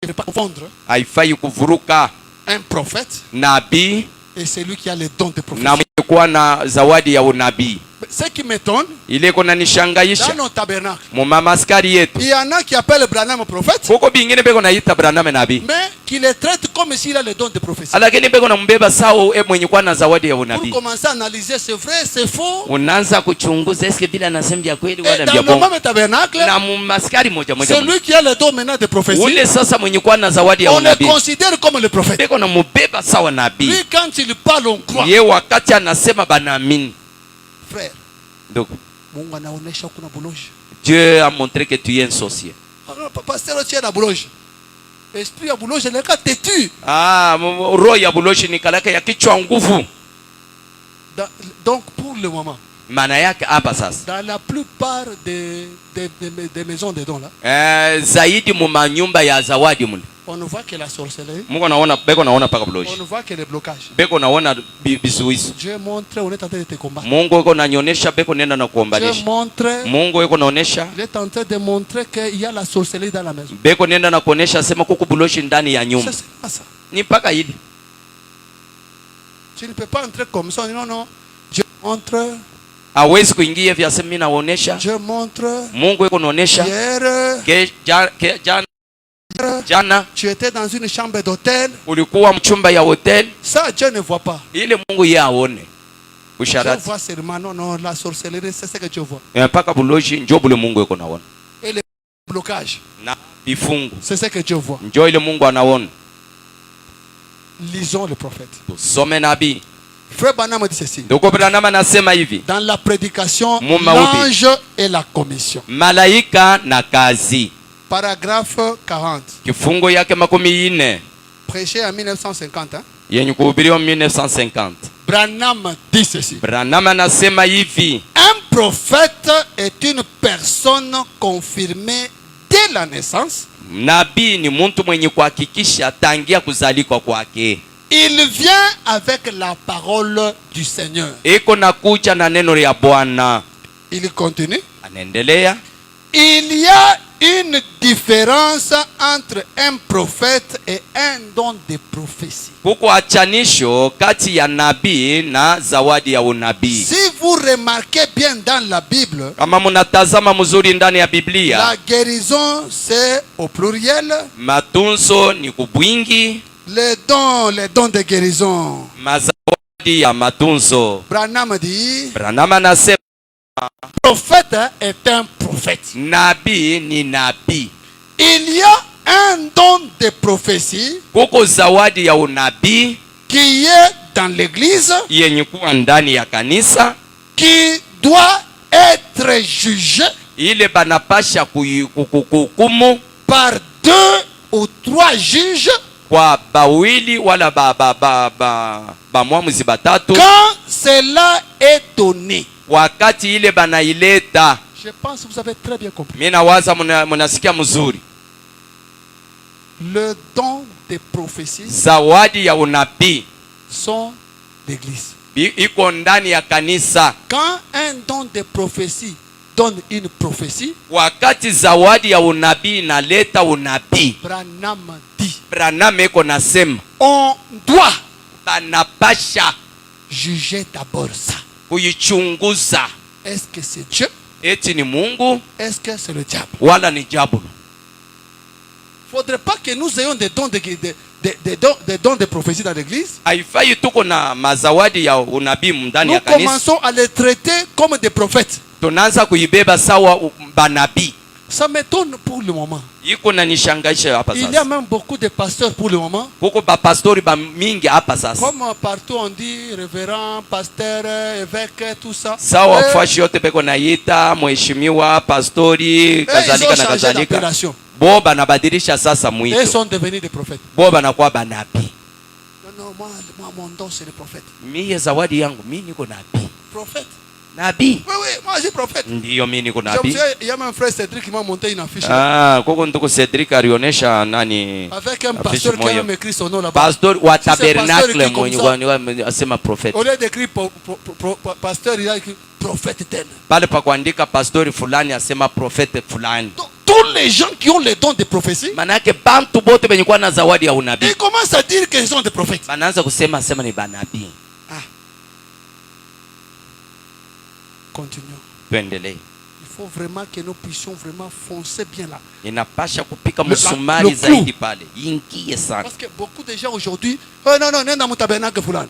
Ne pas confondre haifai kuvuruka un prophète nabii et celui qui a les dons de prophétie. Na kuwa na zawadi ya unabii. Ce qui m'étonne, ile kona nishangaisha dans nos tabernacles, mu mamaskari yetu, il y en a qui appellent Branham prophète, huko bingine beko naita Branham nabii, mais qui les traite comme s'il a les dons de prophétie. Lakini beko na mbeba sao mwenye kuwa na zawadi ya unabii. Pour commencer à analyser c'est vrai, c'est faux. Unaanza kuchunguza est-ce que bila nasema vya kweli wala Dans vya bongo. le même tabernacle, na mamaskari moja. Celui qui a les dons maintenant de prophétie, ule sasa mwenye kuwa na zawadi ya unabii, on le considère comme le prophète. Beko na mbeba sawa nabii. Lui quand il parle on croit. Yeye wakati anasema banaamini. Frère, donc Mungu anaonesha kuna buloji. Dieu a montré que tu es un sorcier. Pasteur tu es la buloji. Esprit ya buloji le ka têtu. Roho ya buloji ni kalaka ya kichwa nguvu. Donc pour le moment, maana yake hapa sasa, dans la plupart des maisons de dons là, zaidi mu manyumba ya zawadi mule, on ne voit que la sorcellerie. Mungu anaona beko naona paka buloji. On ne voit que les blocages. Beko naona bizuizo. Dieu montre on est en train de te combattre. Mungu yuko ananionyesha beko nenda na kuombanisha. Dieu montre. Mungu yuko anaonyesha. Il est en train de montrer qu'il y a la sorcellerie dans la maison. Beko nenda na kuonesha sema kuku buloji ndani ya nyumba. C'est pas ça. Ni paka hili. Tu ne peux pas entrer comme ça. Non. Dieu montre. Hawezi kuingia hivi asema mimi naonesha. Dieu montre. Mungu yuko anaonesha. Jana tu étais dans une chambre d'hôtel. Ulikuwa mchumba ya hotel. Ça Dieu ne voit pas. Ile Mungu yeye aone. Usharati. Tu vois seulement non la sorcellerie c'est ce que tu vois. Mpaka buloji njoo bule Mungu yuko naona. Et le blocage. Na bifungu. C'est ce que Dieu voit. Njoo ile Mungu anaona. Lisons le prophète. Tusome nabii. Frère Branham dit ceci. Ndugu Branham anasema hivi. Dans la prédication, l'ange et la commission. Malaika na kazi. Paragraphe 40. Kifungo yake 40. Prêché en 1950. Yenye kuhubiriwa 1950. Branham dit ceci. Branham anasema hivi. Un prophète est une personne confirmée dès la naissance. Nabii ni mtu mwenye kuhakikisha tangia kuzalikwa kwake. Il vient avec la parole du Seigneur. Eko nakuja na neno ya Bwana. Il continue. Anaendelea. Il y a une différence entre un prophète et un don de prophétie. Kuko achanisho kati ya nabii na zawadi ya unabii. Si vous remarquez bien dans la Bible, kama mnatazama mzuri ndani ya Biblia, la guérison c'est au pluriel. Matunzo ni kubwingi. Les dons de guérison. Mazawadi ya matunzo. Branham dit. Branham anasema prophète est un prophète. Nabii ni nabii. Il y a un don de prophétie. Kuko zawadi ya unabii qui est dans l'église. Yenye kuwa ndani ya kanisa. Qui doit être jugé. Ile banapasha kuhukumu par 2 ou 3 juges. Kwa bawili wala bamwamuzi batatu. Quand cela est donné. Wakati ile banaileta. Je pense que vous avez très bien compris. Mimi nawaza mnasikia mzuri. Le don de prophétie. Zawadi ya unabii sont l'église. Iko ndani ya kanisa. Quand un don de prophétie donne une prophétie. Wakati zawadi ya unabii inaleta unabii. Branham dit. Branham eko nasema. On doit. Banapasha. Juger d'abord ça. Kuichunguza. Est-ce que c'est Dieu? Eti ni Mungu? Est-ce que c'est le diable? Wala ni diable. Faudrait pas que nous ayons des dons des dons de prophétie dans l'église. Haifai tuko na mazawadi ya unabii ndani ya kanisa. Nous commençons à les traiter comme des prophètes. Tunaanza kuibeba sawa banabii. Ça m'étonne pour le moment. Iko na nishangaisha hapa sasa. Il y a même beaucoup de pasteurs pour le moment. Kuko ba pastori ba mingi hapa sasa. Comme partout on dit révérend, pasteur, évêque, tout ça. Sawa fashi yote peko naita mheshimiwa, pastori, kadhalika na kadhalika. Bo banabadilisha sasa mwito. Ils sont devenus des prophètes. Bo banakuwa banabii. Non, moi mon don c'est le prophète. Mimi zawadi yangu mimi niko nabii. Prophète. Nabii. Oui, moi je suis prophète. Ndiyo mimi niko nabii. Il y a même frère Cédric qui m'a monté une affiche. Koko nduko Cédric alionesha nani? Avec un pasteur qui a même écrit son nom là-bas. Pasteur wa tabernacle mwenye asema prophète. Au lieu d'écrire pasteur, il a écrit prophète tel. Pale pa kuandika pastori fulani asema prophète fulani. Tous les gens qui ont les dons de prophétie. Manake bantu bote benye kwa na zawadi ya unabii. Ils commencent à dire qu'ils sont des prophètes. Banaanza kusema ni banabii. Continuons. Tuendelee. Il faut vraiment que nous puissions vraiment foncer bien là. Inapasha kupika msumari zaidi pale. Ingie sana. Parce que beaucoup de gens aujourd'hui, non, nenda mu tabernacle fulani.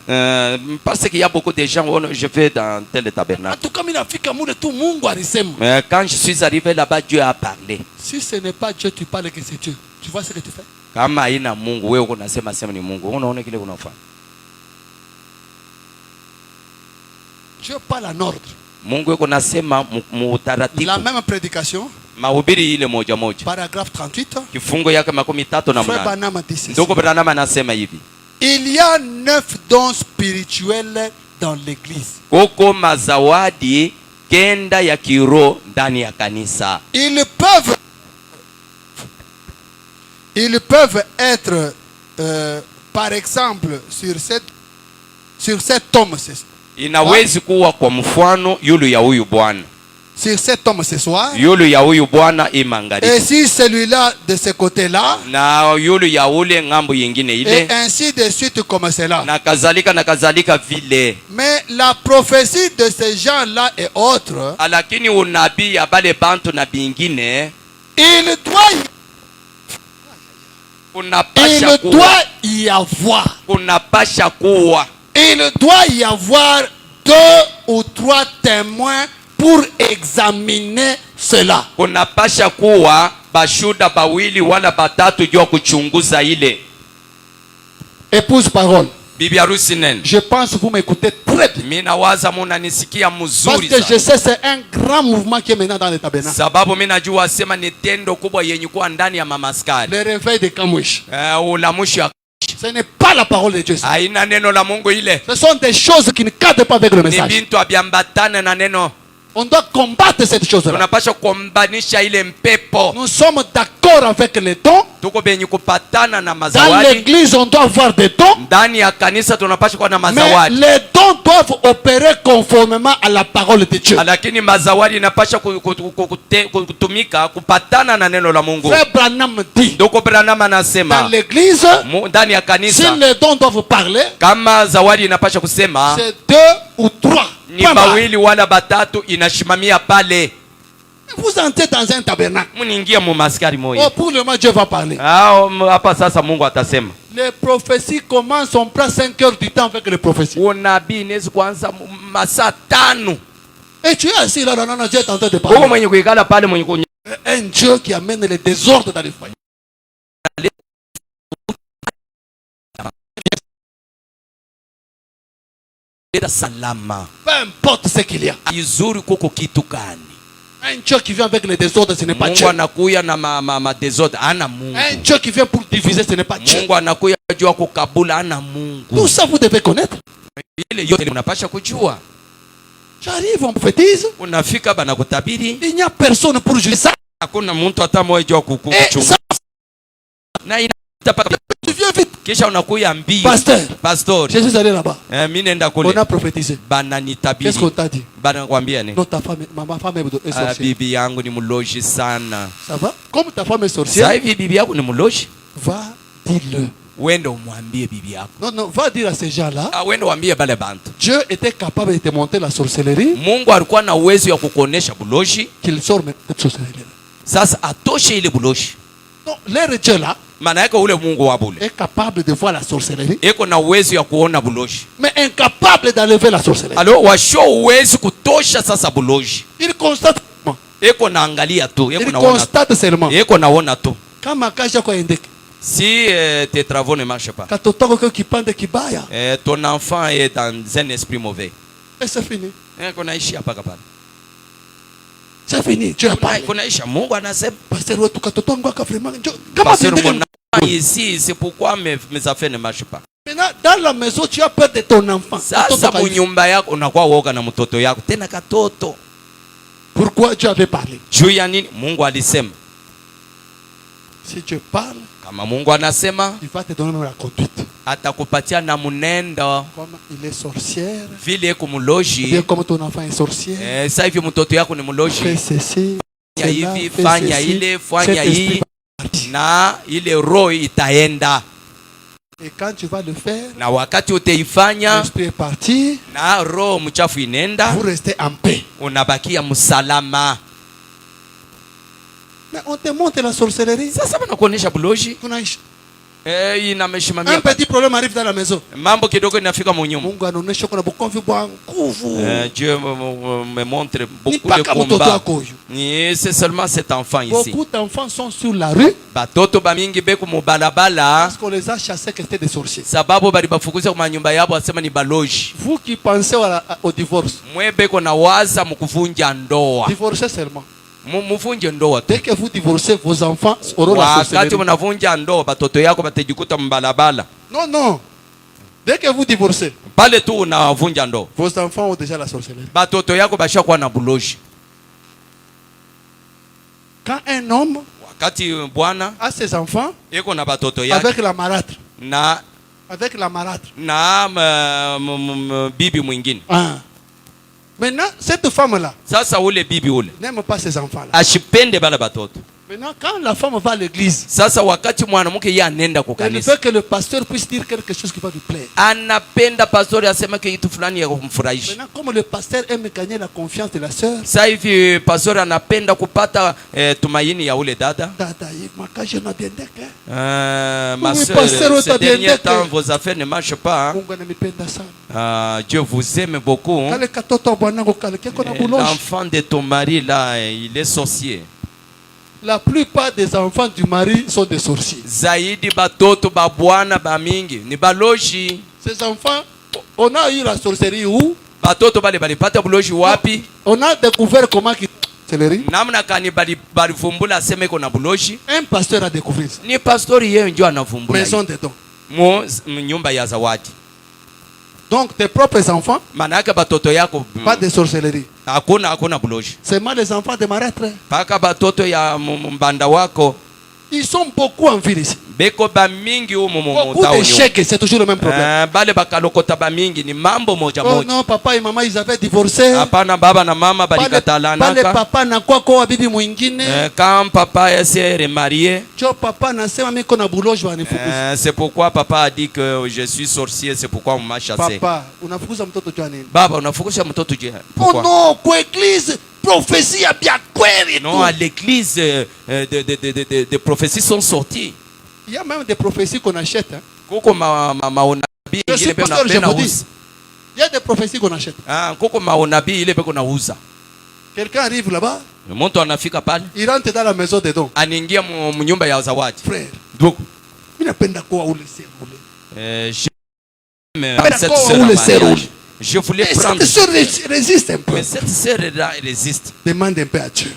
Parce qu'il y a beaucoup de gens, je vais dans tel tabernacle. En tout cas, mimi nafika mule tu Mungu alisema. Quand je suis arrivé là-bas, Dieu a parlé. Si ce n'est pas Dieu, tu parles que c'est Dieu. Tu vois ce que tu fais? Kama haina Mungu, wewe unasema ni Mungu. Unaona kile unafanya. Dieu parle en ordre. Mungu yuko nasema mutaratibu. La même prédication. Mahubiri ile moja moja. Paragraphe 38. Kifungo yake 38. Ndugu Branham anasema hivi. Il y a 9 dons spirituels dans l'église. Koko mazawadi kenda ya kiroho ndani ya kanisa. Ils peuvent être par exemple sur cet homme. Inawezi kuwa kwa mfano yulu ya huyu bwana. Sur cet homme ce soir. Yulu ya huyu bwana imangari. Et si celui-là de ce côté-là. Na yulu ya ule ngambo yingine ile. Et ainsi de suite comme cela. Na kazalika vile. Mais la prophétie de ces gens-là est autre. Lakini unabii ya bale bantu na bingine. Il doit y avoir. Kunapasha kuwa. Il doit y avoir 2 ou 3 témoins pour examiner cela. Kunapasha kuwa bashuda bawili wala batatu juu kuchunguza ile. Épouse parole. Je pense que vous m'écoutez très bien. Parce que je sais c'est un grand mouvement qui est maintenant dans le tabernacle. Le réveil de Kamouche. Ce n'est pas la parole de Dieu. Ce sont des choses qui ne cadrent pas avec le message. On doit combattre cette chose-là. Nous sommes d'accord avec les dons. Dans l'église, on doit avoir des dons. Mais les dons doivent opérer conformément à la parole de Dieu. Frère Branham dit, dans l'église, si les dons doivent parler, c'est 2 ou 3. Vous entrez dans un tabernacle. Oh, pour le moment, Dieu va parler. Les prophéties commencent, on prend 5 heures du temps avec les prophéties. Et tu es assis là, non, Dieu est en train de parler. Un Dieu qui amène le désordre dans les foyers. Peu importe ce qu'il y a. Un Dieu qui vient avec le désordre, ce n'est pas Dieu. Un Dieu qui vient pour diviser, ce n'est pas Dieu. Tout ça vous devez connaître. J'arrive, on prophétise. Il n'y a personne pour juger ça. Et ça, tu viens vite. Pasteur, je suis allé là-bas. On a prophétisé. Qu'est-ce qu'on t'a dit? Non, ta femme, ma femme est sorcière. Ça va? Comme ta femme est sorcière, va dire-le. Non, non, va dire à ces gens-là. Dieu était capable de te montrer la sorcellerie. Qu'il sort cette sorcellerie. Non, leur Dieu là est capable de voir la sorcellerie, mais incapable d'enlever la sorcellerie. Il constate seulement. Quand Makaja kwa endeke, si tes travaux ne marchent pas, ton enfant est dans un esprit mauvais, et c'est fini. C'est fini, Dieu a parlé. Ici, c'est pourquoi mes affaires ne marchent pas. Maintenant, dans la maison, tu as peur de ton enfant. Pourquoi Dieu avait parlé? Si Dieu parle, il va te donner la conduite. Comme il est sorcière, bien comme ton enfant est sorcier, fais ceci, fanya ile, fanya hii, na ile roho itaenda. Et quand tu vas le faire, na wakati utaifanya, l'esprit est parti, na roho mchafu inenda, vous restez en paix. Unabakia msalama. Mais on te montre la sorcellerie. Sasa banakuonesha buloji. Un petit problème arrive dans la maison. Mambo kidogo inafika mu nyumba. Mungu anaonesha kuna bukonfi bwa nguvu. Dieu me montre beaucoup de combats. C'est seulement cet enfant ici. Beaucoup d'enfants sont sur la rue. Batoto bamingi beko mu balabala. Parce qu'on les a chassés que c'était des sorciers. Sababu bali bafukuza kwa manyumba yabo asema ni baloji. Vous qui pensez au divorce. Mwe beko na waza mkuvunja ndoa. Divorcer seulement. Muvunje ndoa. Dès que vous divorcez, vos enfants auront la sorcellerie. Wakati mnavunja ndoa batoto yako batajikuta mbalabala. Non, non. Dès que vous divorcez, pale tu unavunja ndoa, vos enfants ont déjà la sorcellerie. Batoto yako bashakuwa na buloji. Quand un homme wakati bwana a ses enfants eko na batoto yake avec la marâtre, na bibi mwingine. Maintenant, cette femme-là, sasa ule bibi ule n'aime pas ses enfants-là. Ashipende bala batoto. Maintenant, quand la femme va à l'église, sasa wakati mwanamke yeye anenda kwa kanisa, elle veut que le pasteur puisse dire quelque chose qui va lui plaire. Anapenda pastor aseme kitu fulani ya kumfurahisha. Maintenant, comme le pasteur aime gagner la confiance de la sœur, sasa hivi pastor anapenda kupata tumaini ya ule dada. Dada, makaje na biendeke. Ma sœur, ces derniers temps, vos affaires ne marchent pas. Mungu ananipenda sana. Dieu vous aime beaucoup. L'enfant de ton mari là, il est sorcier. La plupart des enfants du mari sont des sorciers. Zaidi batoto babwana bamingi ni baloji. Ces enfants, on a eu la sorcellerie où? Batoto bale balipata buloshi wapi? On a découvert comment qui sorcellerie. Namna kani balivumbula aseme kuna buloshi. Un pasteur a découvert ça. Ni pastori yeye ndio anavumbula. Maison de dons. Nyumba ya zawadi. Donc tes propres enfants, manaka batoto yako pas de sorcellerie. Hakuna buloshi. Seulement les enfants de marâtres. Paka batoto ya mbanda wako. Ils sont beaucoup en ville ici. Beko ba mingi humo beaucoup d'échecs, c'est toujours le même problème. Bale bakalokota ba mingi ni mambo moja moja. Oh non, papa et maman ils avaient divorcé. Hapana, baba na mama balikatalana. Bale papa na kwa bibi mwingine. Quand papa s'est remarié. Jo papa na sema mimi kona buloji wanifukuza. C'est pourquoi papa a dit que je suis sorcier, c'est pourquoi on m'a chassé. Papa, unafukuza mtoto jua nini? Baba, unafukuza mtoto jua. Oh non, kwa église prophétie a bien kweli. Non, à l'église des prophéties sont sorties. Il y a même des prophéties qu'on achète. Hein. Je suis pasteur, je vous dis. Il y a des prophéties qu'on achète. Quelqu'un arrive là-bas. Il rentre dans la maison des dons. Frère. Il n'a pas d'accord où laisser. Je voulais prendre. Cette sœur résiste un peu. Mais cette sœur-là résiste. Demande un peu à Dieu.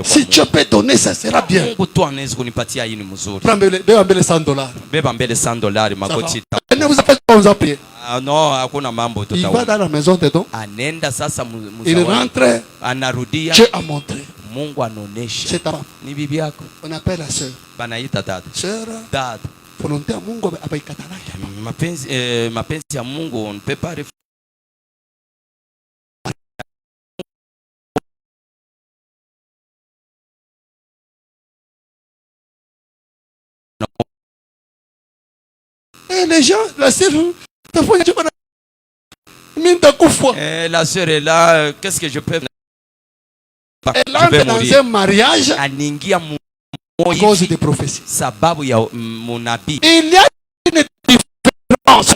Si Dieu peut donner, ça sera bien. Prends les $100. Ne vous appelez pas, on vous a prié. Il va dans la maison de dons. Il rentre. Dieu a montré. C'est ta femme. On appelle la sœur. Sœur. Volonté ya Mungu abaikatanaki hapa. Mapenzi ya Mungu on ne peut pas les gens, la sœur, la sœur est là, qu'est-ce que je peux faire? Elle entre dans un mariage à cause des prophéties. Sababu ya munabii. Il y a une différence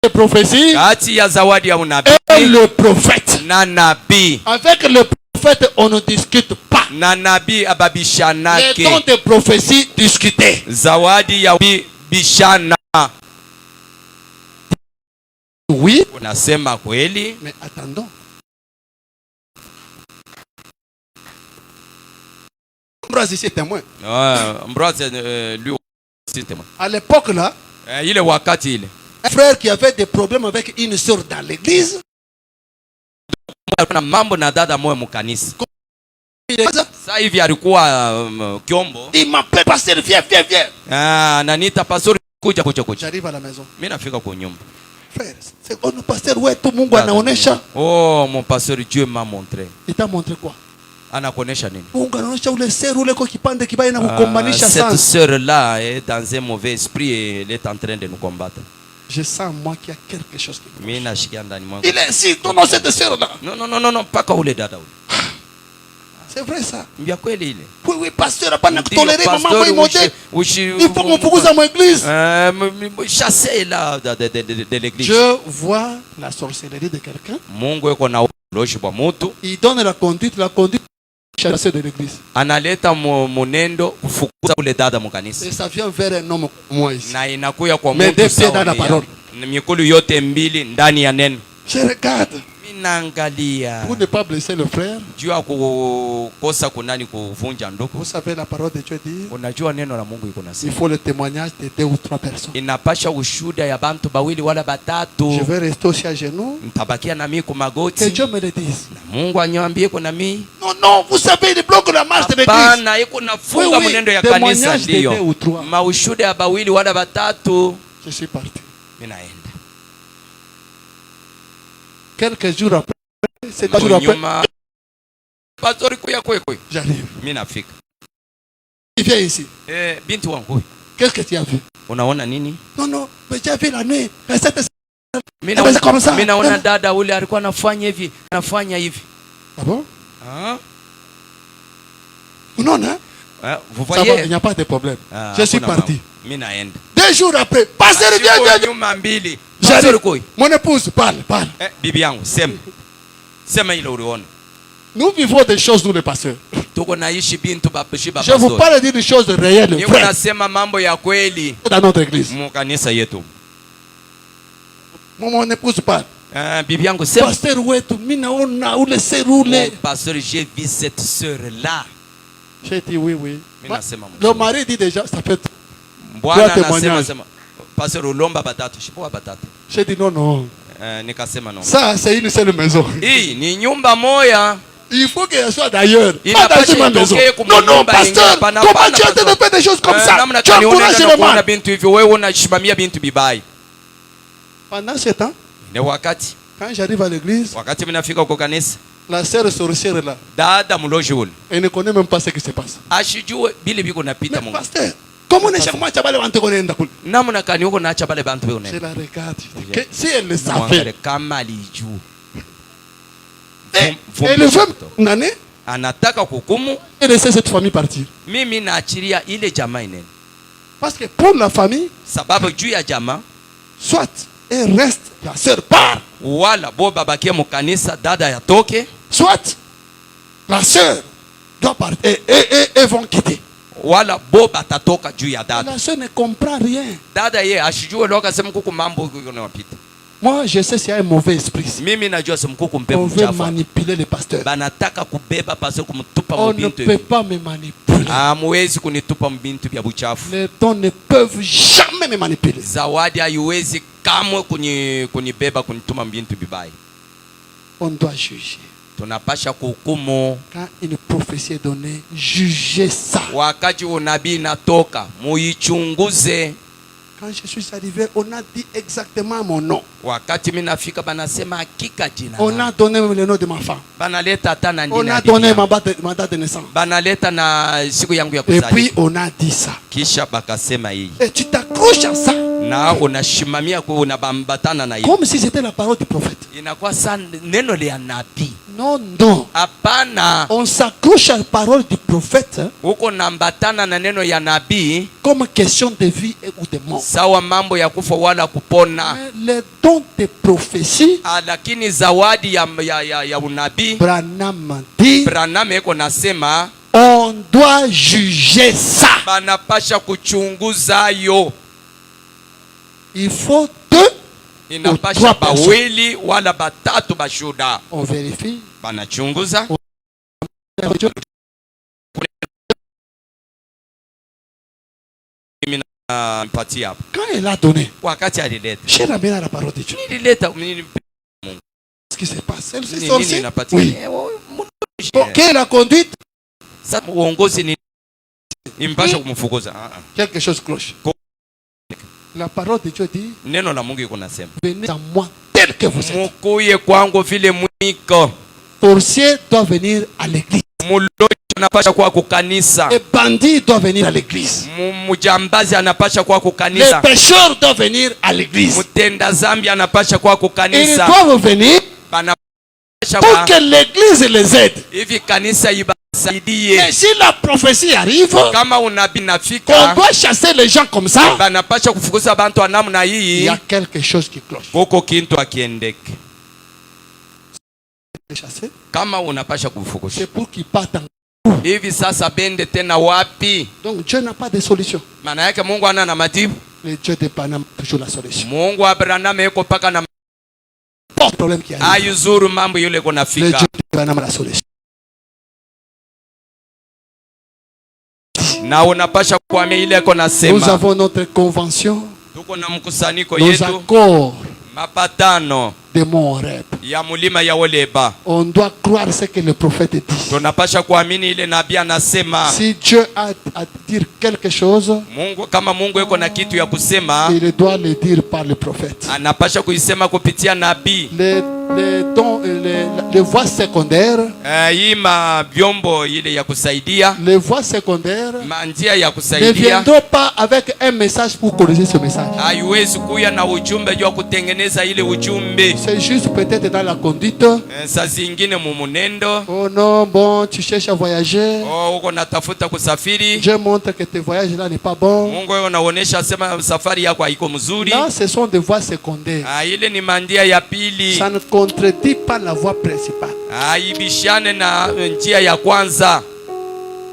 de prophétie kati ya zawadi ya unabii et le prophète. Na nabii. Avec le prophète, on ne discute pas. Na nabii ababishanake. Les dons de prophétie discuter. Zawadi ya bishana. Oui. Unasema kweli. Mais attendons. Ambroise ici est témoin. Ambroise lui aussi témoin. À l'époque là, il est wakati ile. Un frère qui avait des problèmes avec une sœur dans l'église. Kuna mambo na dada moyo mkanisa. Sasa hivi alikuwa Kiombo. Il m'appelle pasteur, viens. Ananiita pastor, kuja. J'arrive à la maison. Mimi nafika kwa nyumba. Frère, c'est on pasteur wetu Mungu anaonesha. Oh, mon pasteur, Dieu m'a montré. Il t'a montré quoi? Anakuonesha nini? Mungu anaonesha ule sœur ule kwa kipande kibaya na kukombanisha sana. Cette sœur là est dans un mauvais esprit et elle est en train de nous combattre. Je sens moi qu'il y a quelque chose qui mimi nashikia ndani mwangu. Il insiste, non, cette sœur là. Non, paka ule dada ule. C'est vrai ça. Mbia kweli ile. Oui, pasteur, hapa na kutolérer maman moi moje. Il faut kumfukuza mon église. Chasser là de l'église. Je vois la sorcellerie de quelqu'un. Mungu yuko na uloshi kwa mtu. Il donne la conduite chasser de l'église. Analeta monendo kufukuza ule dada mkanisa. Et ça vient vers un homme moi ici. Na inakuya kwa mtu sawa. Dans la parole. Mikulu yote mbili ndani ya neno. Je regarde. Naangalia. Pour ne pas blesser le frère. Juu ya kukosa kunani kuvunja ndugu. Vous savez la parole de Dieu dit. Unajua neno la Mungu iko nasema. Il faut le témoignage de 2 ou 3 personnes. Inapasha ushuhuda ya bantu bawili wala batatu. Je vais rester aussi à genoux. Nitabakia na mimi kwa magoti. Que Dieu me le dise. Mungu anyambie kwa mimi. Non, vous savez il bloque la marche de l'église. Hapana, iko nafunga mwenendo ya kanisa ndio. Maushuhuda ya bawili wala batatu. Je suis parti. Mimi naenda. Quelques jours après, c'est un jour après. Pastori kuya kwe. J'arrive. Mimi nafika. Il vient ici. Binti wangu. Qu'est-ce que tu as vu? Unaona nini? Non, mais tu as vu la nuit. Mimi naona dada ule alikuwa anafanya hivi. Ah bon? Non, hein? Vous voyez? Va, il n'y a pas de problème. Je suis parti. Mimi naenda. 2 jours après, pasteur viens. Nyuma mbili. Mon épouse parle. Bibi yangu, sema ile uliona. Nous vivons des choses nous les pasteurs. Je vous parle d'une chose réelle, vraie, dans notre église. Mon épouse parle. Pasteur, pasteur, j'ai vu cette sœur-là. J'ai dit oui, oui. Le mari dit déjà, ça fait trois témoignages. J'ai dit non, non. Ça, c'est une seule maison. Il faut qu'elle soit d'ailleurs. Pas dans une maison. Non, non, pasteur. Comment tu as de faire des choses comme ça? Tu encourages le mal. Pendant ce temps, quand j'arrive à l'église, la sœur sorcière là, elle ne connaît même pas ce qui se passe. Mais pasteur, comment est-ce que tu as je la regarde. Si elle le savait, elle veut nani, et laisser cette famille partir. Parce que pour la famille, soit elle reste, la sœur part. Soit la sœur doit partir et vont quitter. La sœur ne comprend rien. Moi, je sais s'il y a un mauvais esprit. On veut manipuler les pasteurs. On ne peut pas me manipuler. Les dons ne peuvent jamais me manipuler. On doit juger. Quand une prophétie est donnée, jugez ça. Quand je suis arrivé, on a dit exactement mon nom. On a donné le nom de ma femme. On a donné ma date de naissance. Et puis on a dit ça. Et tu t'accroches à ça. Comme si c'était la parole du prophète. Non, non. On s'accroche à la parole du prophète comme question de vie ou de mort. Mais les dons de prophétie, Branham dit, on doit juger ça. Il faut deux ou trois personnes. On vérifie. Quand elle a donné, j'ai ramené la parole de Dieu. Qu'est-ce qui se passe? Elle s'est sortie. Oui. Quelle est la conduite? Quelque chose cloche. La parole de Dieu dit, venez à moi tel que vous êtes. Sorcier doit venir à l'église. Les bandits doivent venir à l'église. Les pécheurs doivent venir à l'église. Ils doivent venir pour que l'église les aide. Mais si la prophétie arrive, on doit chasser les gens comme ça, il y a quelque chose qui cloche. C'est pour qu'ils partent en cours. Donc Dieu n'a pas de solution. Le Dieu de Branham a toujours la solution. Pas de problème qui arrive. Le Dieu de Branham a la solution. Nous avons notre convention, nos accords de Mont-Horeb. On doit croire ce que le prophète dit. Si Dieu a à dire quelque chose, il doit le dire par le prophète. Les dons, les voies secondaires, ne viendront pas avec un message pour corriger ce message. C'est juste peut-être dans la conduite. Oh non, bon, tu cherches à voyager. Dieu montre que tes voyages là n'est pas bon. Là, ce sont des voies secondaires. Ça ne contredit pas la voie principale.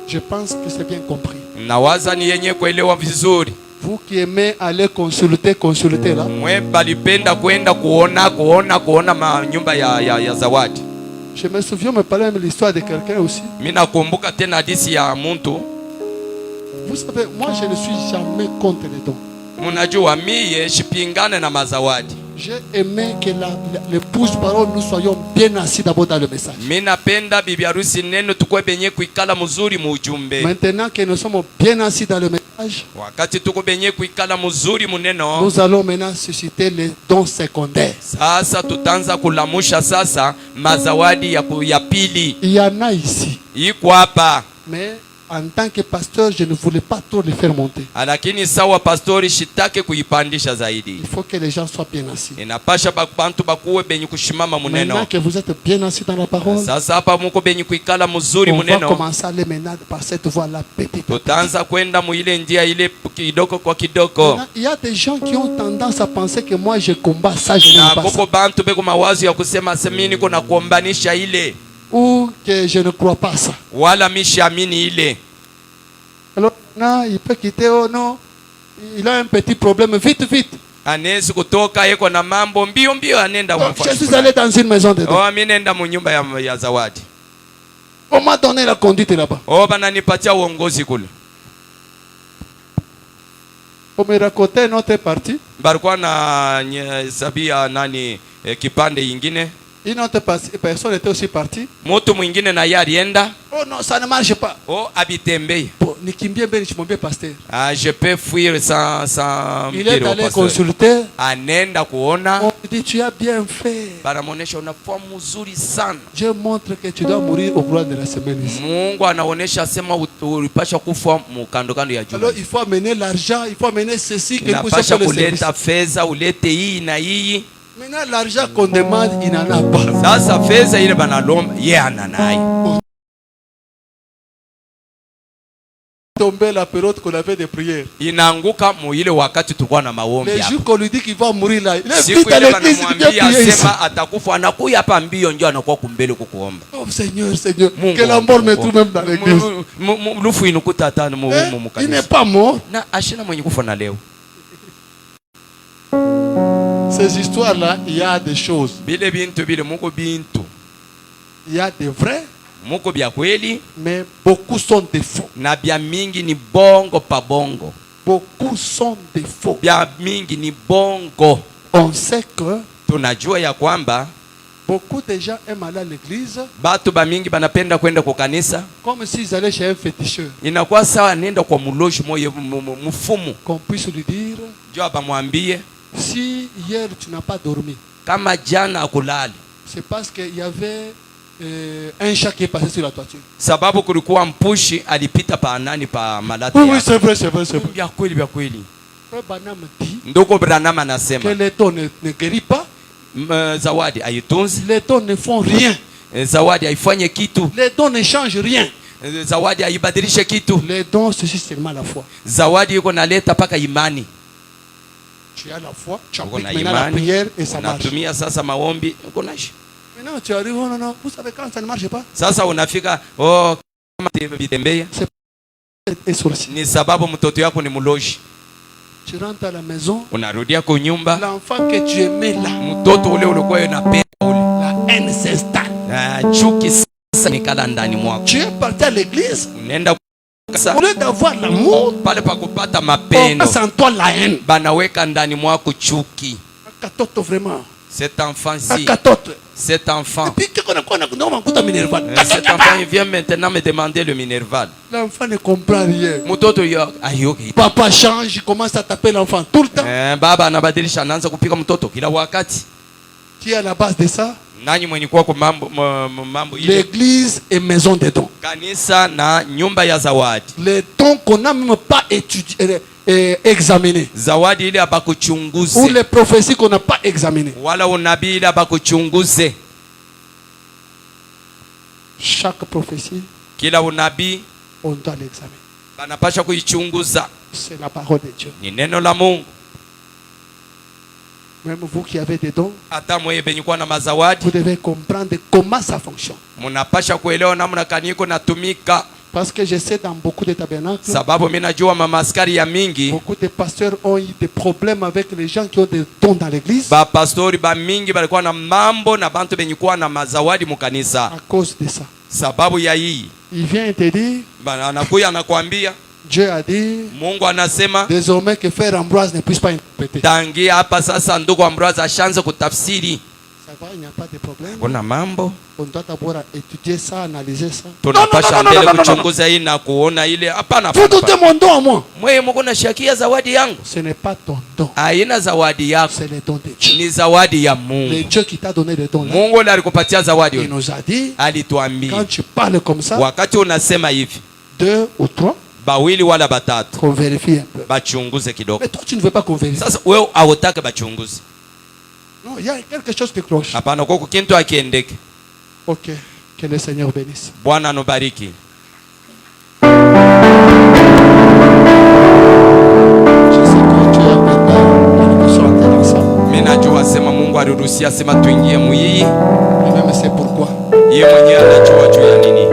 Je pense que c'est bien compris. Nawaza ni yenye kuelewa vizuri. Vous qui aimez aller consulter là. Mwe balipenda kwenda kuona manyumba ya zawadi. Je me souviens, me parler de l'histoire de quelqu'un aussi. Mina kumbuka tena hadithi ya muntu. Vous savez, moi je ne suis jamais contre les dons. Munajua mie shipingane na mazawadi. J'ai aimé que l'épouse parole nous soyons bien assis d'abord dans le message. Mina penda bibi harusi neno tukwe benye kuikala mzuri mu ujumbe. Maintenant que nous sommes bien assis dans le message, wakati tuko benye kuikala mzuri mu neno, nous allons maintenant susciter les dons secondaires. Sasa tutaanza kulamusha sasa mazawadi ya pili. Il y en a ici. Iko hapa. Mais en tant que pasteur, je ne voulais pas trop les faire monter. Lakini sawa pastori shitake kuipandisha zaidi. Il faut que les gens soient bien assis. Inapasha bantu bakuwe benye kushimama mu neno. Maintenant que vous êtes bien assis dans la parole, sasa hapa muko benye kuikala mzuri mu neno. On va commencer à les mener par cette voie là petite. Tutaanza kwenda mu ile njia ile kidogo kwa kidogo. Il y a des gens qui ont tendance à penser que moi je combats ça, je n'aime pas ça. Koko bantu beko mawazo ya kusema semini niko na kuombanisha ile. Ou que je ne crois pas ça. Wala mishamini ile. Alors non, il peut quitter, oh non, il a un petit problème, vite. Anezi kutoka yeko na mambo mbio anenda kwa mfano. Je suis allé dans une maison de dons. Oh, mimi nenda mu nyumba ya zawadi. On m'a donné la conduite là-bas. Oh, bananipatia uongozi kule. On me racontait notre partie. Barikuwa na sabia nani kipande ingine. Une autre personne était aussi partie. Moto mwingine na yeye alienda. Oh non, ça ne marche pas. Oh, abitembei. Bon, nikimbie mbele chimwambie pasteur. Je peux fuir sans il est allé consulter. Anenda kuona. On dit tu as bien fait. Banamuonesha unafua mzuri sana. Dieu montre que tu dois mourir au cours de la semaine ici. Mungu anaonesha sema ulipasha kufa mukando ya juma. Alors il faut amener l'argent, il faut amener ceci que vous savez le service. Kuleta fedha, ulete hii na hii. Maintenant l'argent qu'on demande, il n'en a pas. Sasa fedha ile banalomba yeye ananaye. Tomber la période qu'on avait de prière. Inaanguka mu ile wakati tulikuwa na maombi hapa. Les jours qu'on lui dit qu'il va mourir là, il est vite à l'église, il vient prier. Sema atakufa anakuya hapa mbio njoo anakuwa kumbele kukuomba. Oh Seigneur, que la mort me trouve même dans l'église. Lufu inukuta tano mu kanisa. Il n'est pas mort. Na ashina mwenye kufa na leo. Ces histoires-là, il y a des choses. Il y a des vrais, mais beaucoup sont des faux. Na bia mingi ni bongo pa bongo. Beaucoup sont des faux. Bia mingi ni bongo. On sait que tunajua ya kwamba beaucoup de gens aiment aller à l'église. Batu ba mingi banapenda kwenda kwa kanisa. Comme s'ils allaient chez un féticheur. Inakuwa sawa nenda kwa muloji moyo mfumu. Qu'on puisse lui dire. Jua bamwambie. Si hier tu n'as pas dormi, kama jana akulali, c'est parce qu'il y avait un chat qui est passé sur la toiture. Sababu kulikuwa mpushi alipita pa nani pa malati. Oui, c'est vrai. Bia kweli. Branham dit. Ndoko Branham anasema que les dons ne guérit pas. Zawadi haitunzi. Les dons ne font rien. Zawadi haifanye kitu. Les dons ne changent rien. Zawadi haibadilishe kitu. Les dons c'est seulement la foi. Zawadi yuko naleta paka imani. Tu as la foi, tu appliques maintenant la prière et ça marche. Sasa maombi uko nashi. Maintenant tu arrives, oh non, vous savez quand ça ne marche pas. Sasa unafika kama vitembea. C'est sorcier. Ni sababu mtoto yako ni muloji. Tu rentres à la maison. Unarudia kwa nyumba. L'enfant que tu aimais là. Mtoto ule ulikuwa unapenda ule. La haine s'installe. Chuki sasa nikala ndani mwako. Tu es parti à l'église. Unaenda au lieu d'avoir l'amour, pale pa kupata mapendo, on passe en toi la haine. Banaweka ndani mwako chuki. Akatoto vraiment. Cet enfant-ci. Akatoto. Cet enfant. Et puis cet enfant il vient maintenant me demander le minerval. L'enfant ne comprend rien. Mtoto yo ayoki. Papa change, il commence à taper l'enfant tout le temps. Baba anabadilisha anaanza kupiga mtoto kila wakati. Qui est à la base de ça? Nani mwenye kwa mambo ile? L'église est maison des dons. Kanisa na nyumba ya zawadi. Les dons qu'on n'a même pas étudié, examiné. Zawadi ile abakuchunguze. Ou les prophéties qu'on n'a pas examinées. Wala unabii ile abakuchunguze. Chaque prophétie, kila unabii, on doit l'examiner. Banapasha kuichunguza. C'est la parole de Dieu. Ni neno la Mungu. Même vous qui avez des dons, vous devez comprendre comment ça fonctionne. Munapasha kuelewa namna kaniko natumika. Parce que je sais dans beaucoup de tabernacles, sababu mimi najua mamaskari ya mingi, beaucoup de pasteurs ont eu des problèmes avec les gens qui ont des dons dans l'église. Ba pastori ba mingi balikuwa na mambo na bantu benye kuwa na mazawadi mukanisa. À cause de ça. Sababu ya hii. Il vient te dire, anakuya anakuambia, Dieu a dit, Mungu anasema désormais que frère Ambroise ne puisse pas interpréter. Tangi hapa sasa ndugu Ambroise ashaanza kutafsiri. Ça va, il n'y a pas de problème. Kuna mambo. On doit d'abord étudier ça, analyser ça. Tunapasha mbele kuchunguza hii na kuona ile. Hapana. Vous doutez mon don à moi. Mwe Mungu nashakia zawadi yangu. Ce n'est pas ton don. Haina zawadi yako. C'est le don de Dieu. Ni zawadi ya Mungu. Le Dieu qui t'a donné le don. Mungu ndiye alikupatia zawadi. Il nous a dit, alituambia, quand tu parles comme ça, wakati unasema hivi, 2 ou 3, bawili wala batatu, qu'on vérifie un peu. Bachunguze kidogo. Mais toi tu ne veux pas qu'on vérifie. Sasa wewe hautaki bachunguze. Non, il y a quelque chose qui cloche. Hapana, kwa kintu akiendeke. OK. Que le Seigneur bénisse. Bwana anubariki. Mimi najua sema Mungu aliruhusia sema tuingie muhii. Même c'est pourquoi. Yeye mwenyewe anajua juu ya nini.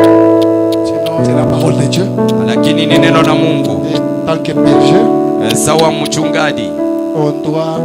Sinon c'est la parole de Dieu. Lakini ni neno la Mungu. Et tant que berger, sawa mchungaji, on doit